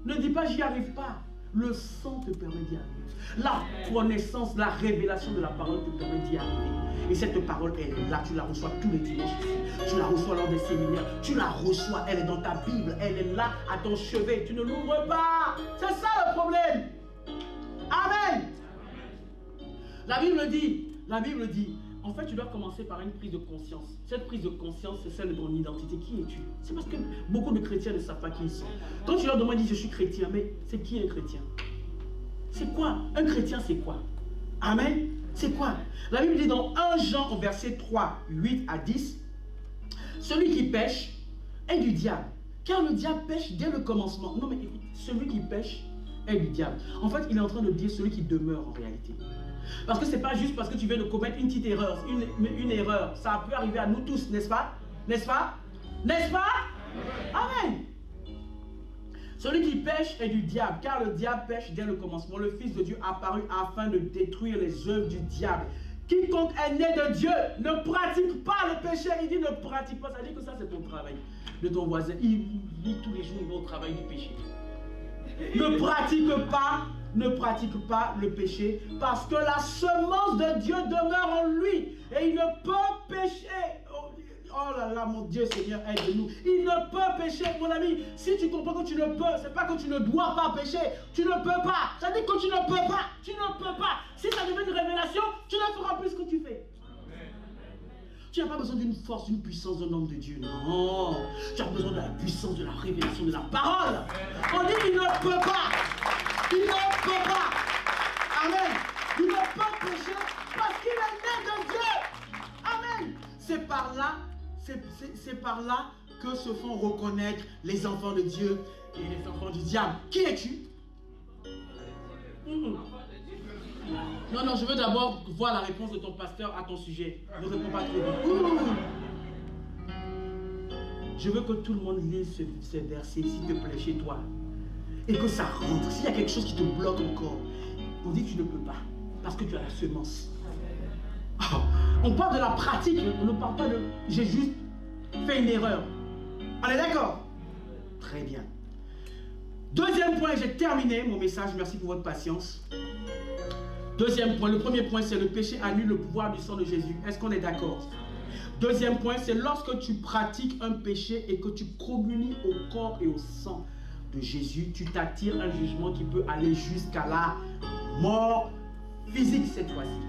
Ne dis pas j'y arrive pas. Le sang te permet d'y arriver. La connaissance, la révélation de la parole te permet d'y arriver. Et cette parole, elle est là, tu la reçois tous les dimanches ici. Tu la reçois lors des séminaires, tu la reçois, elle est dans ta Bible, elle est là à ton chevet, tu ne l'ouvres pas. C'est ça le problème. Amen. La Bible dit, en fait, tu dois commencer par une prise de conscience. Cette prise de conscience, c'est celle de ton identité. Qui es-tu? C'est parce que beaucoup de chrétiens ne savent pas qui ils sont. Quand tu leur demandes, ils disent, je suis chrétien, mais c'est qui un chrétien? C'est quoi? Un chrétien, c'est quoi? Amen. C'est quoi? La Bible dit dans 1 Jean, au verset 3, 8 à 10, celui qui pêche est du diable, car le diable pêche dès le commencement. Non mais écoute, celui qui pêche est du diable. En fait, il est en train de dire celui qui demeure en réalité. Parce que c'est pas juste parce que tu viens de commettre une petite erreur, une erreur. Ça peut arriver à nous tous, n'est-ce pas? N'est-ce pas? N'est-ce pas? Amen. Celui qui pêche est du diable, car le diable pêche dès le commencement. Le Fils de Dieu apparut afin de détruire les œuvres du diable. Quiconque est né de Dieu ne pratique pas le péché. Il dit ne pratique pas, ça dit que ça c'est ton travail. De ton voisin, il vit tous les jours, il va au travail du péché. Ne pratique pas le péché, parce que la semence de Dieu demeure en lui, et il ne peut pécher. Oh là là, mon Dieu, Seigneur, aide-nous. Il ne peut pécher, mon ami. Si tu comprends que tu ne peux, c'est pas que tu ne dois pas pécher. Tu ne peux pas. Ça dit que tu ne peux pas. Tu ne peux pas. Si ça devient une révélation, tu ne feras plus ce que tu fais. Tu n'as pas besoin d'une force, d'une puissance d'un homme de Dieu. Non. Tu as besoin de la puissance, de la révélation, de la parole. On dit qu'il ne peut pas. Il ne peut pas. Amen. Il ne peut pécher parce qu'il est né de Dieu. Amen. C'est par là que se font reconnaître les enfants de Dieu et les enfants du diable. Qui es-tu? Non, je veux d'abord voir la réponse de ton pasteur à ton sujet. Ne réponds pas trop vite. Je veux que tout le monde lise ces versets, s'il te plaît, chez toi. Et que ça rentre. S'il y a quelque chose qui te bloque encore, on dit que tu ne peux pas. Parce que tu as la semence. Oh, on parle de la pratique, on ne parle pas de j'ai juste fait une erreur. On est d'accord? Très bien. Deuxième point, j'ai terminé mon message, merci pour votre patience. Deuxième point, le premier point, c'est le péché annule le pouvoir du sang de Jésus. Est-ce qu'on est d'accord? Deuxième point, c'est lorsque tu pratiques un péché et que tu communies au corps et au sang de Jésus, tu t'attires un jugement qui peut aller jusqu'à la mort physique cette fois-ci.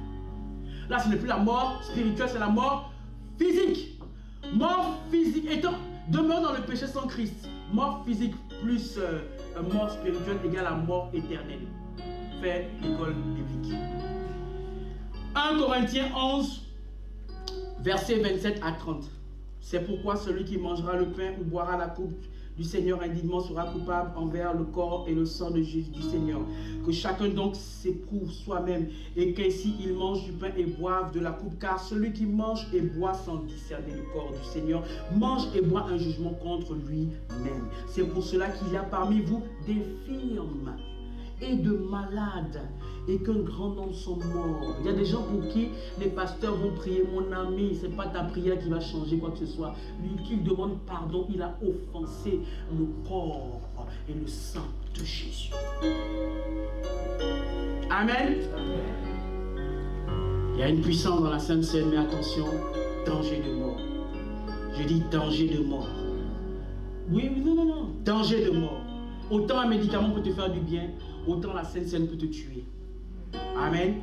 Là, ce n'est plus la mort spirituelle, c'est la mort physique. Mort physique étant demeure dans le péché sans Christ. Mort physique plus mort spirituelle égale à mort éternelle. Fait l'école biblique. 1 Corinthiens 11, versets 27 à 30. C'est pourquoi celui qui mangera le pain ou boira la coupe du Seigneur indignement sera coupable envers le corps et le sang de Jésus du Seigneur. Que chacun donc s'éprouve soi-même et qu'ainsi il mange du pain et boive de la coupe. Car celui qui mange et boit sans discerner le corps du Seigneur mange et boit un jugement contre lui-même. C'est pour cela qu'il y a parmi vous des infirmes et de malades et qu'un grand nombre sont morts. Il y a des gens pour qui les pasteurs vont prier. Mon ami, ce n'est pas ta prière qui va changer quoi que ce soit. Lui qui demande pardon, il a offensé le corps et le sang de Jésus. Amen. Il y a une puissance dans la Sainte Seine, mais attention, danger de mort. Je dis danger de mort. Oui, non. Danger de mort. Autant un médicament peut te faire du bien, autant la Sainte Seine peut te tuer. Amen.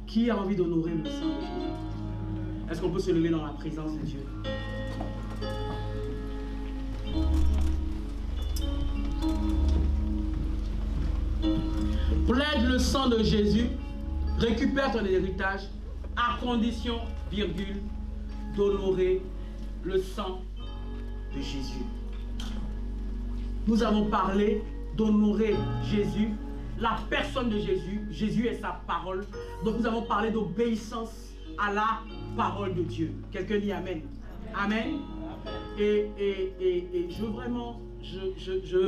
Qui a envie d'honorer le sang de Jésus? Est-ce qu'on peut se lever dans la présence de Dieu? Plaide le sang de Jésus, récupère ton héritage, à condition, virgule, d'honorer le sang de Jésus. Nous avons parlé d'honorer Jésus, la personne de Jésus. Jésus est sa parole. Donc nous avons parlé d'obéissance à la parole de Dieu. Quelqu'un dit Amen. Amen. Et je veux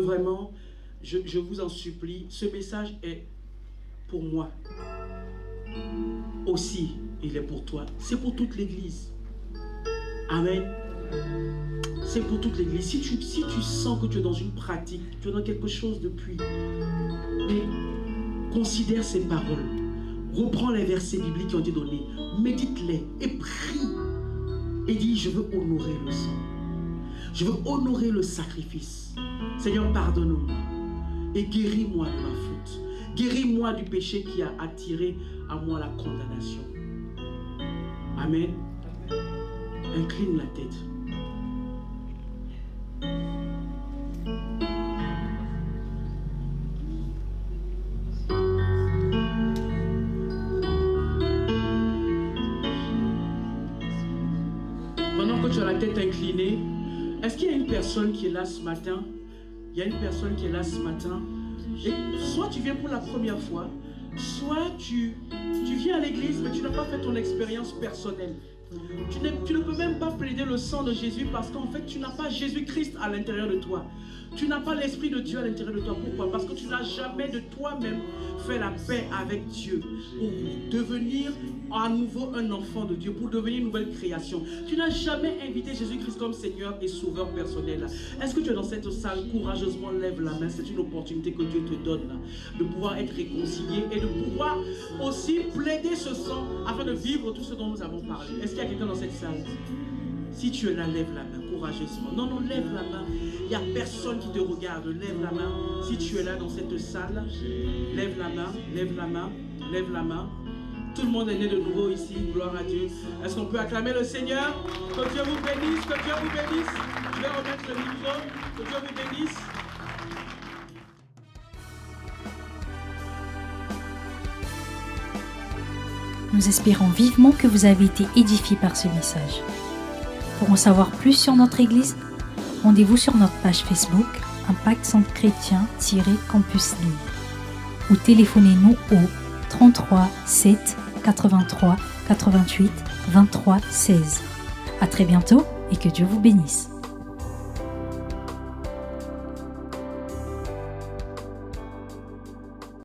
vraiment je vous en supplie, ce message est pour moi. Aussi, il est pour toi. C'est pour toute l'église. Amen. C'est pour toute l'église. Si tu sens que tu es dans une pratique, tu es dans quelque chose depuis, mais considère ces paroles. Reprends les versets bibliques qui ont été donnés. Médite-les et prie. Et dis, je veux honorer le sang. Je veux honorer le sacrifice. Seigneur, pardonne-moi. Et guéris-moi de ma faute. Guéris-moi du péché qui a attiré à moi la condamnation. Amen. Incline la tête. Pendant que tu as la tête inclinée, est-ce qu'il y a une personne qui est là ce matin? Il y a une personne qui est là ce matin. Et soit tu viens pour la première fois, soit tu viens à l'église, mais tu n'as pas fait ton expérience personnelle. Tu ne peux même pas plaider le sang de Jésus parce qu'en fait, tu n'as pas Jésus-Christ à l'intérieur de toi. Tu n'as pas l'Esprit de Dieu à l'intérieur de toi. Pourquoi? Parce que tu n'as jamais de toi-même fait la paix avec Dieu pour devenir à nouveau un enfant de Dieu, pour devenir une nouvelle création. Tu n'as jamais invité Jésus-Christ comme Seigneur et Sauveur personnel. Est-ce que tu es dans cette salle? Courageusement lève la main. C'est une opportunité que Dieu te donne de pouvoir être réconcilié et de pouvoir aussi plaider ce sang afin de vivre tout ce dont nous avons parlé. Est-ce qu'il y a quelqu'un dans cette salle? Si tu es là, lève la main courageusement. Non, non, lève la main. Il n'y a personne qui te regarde. Lève la main. Si tu es là dans cette salle, lève la main, lève la main, lève la main. Tout le monde est né de nouveau ici. Gloire à Dieu. Est-ce qu'on peut acclamer le Seigneur? Que Dieu vous bénisse, que Dieu vous bénisse. Je vais remettre le micro. Que Dieu vous bénisse. Nous espérons vivement que vous avez été édifiés par ce message. Pour en savoir plus sur notre Église, rendez-vous sur notre page Facebook Impact Centre Chrétien-Campus Lille ou téléphonez-nous au 33 7 83 88 23 16. À très bientôt et que Dieu vous bénisse.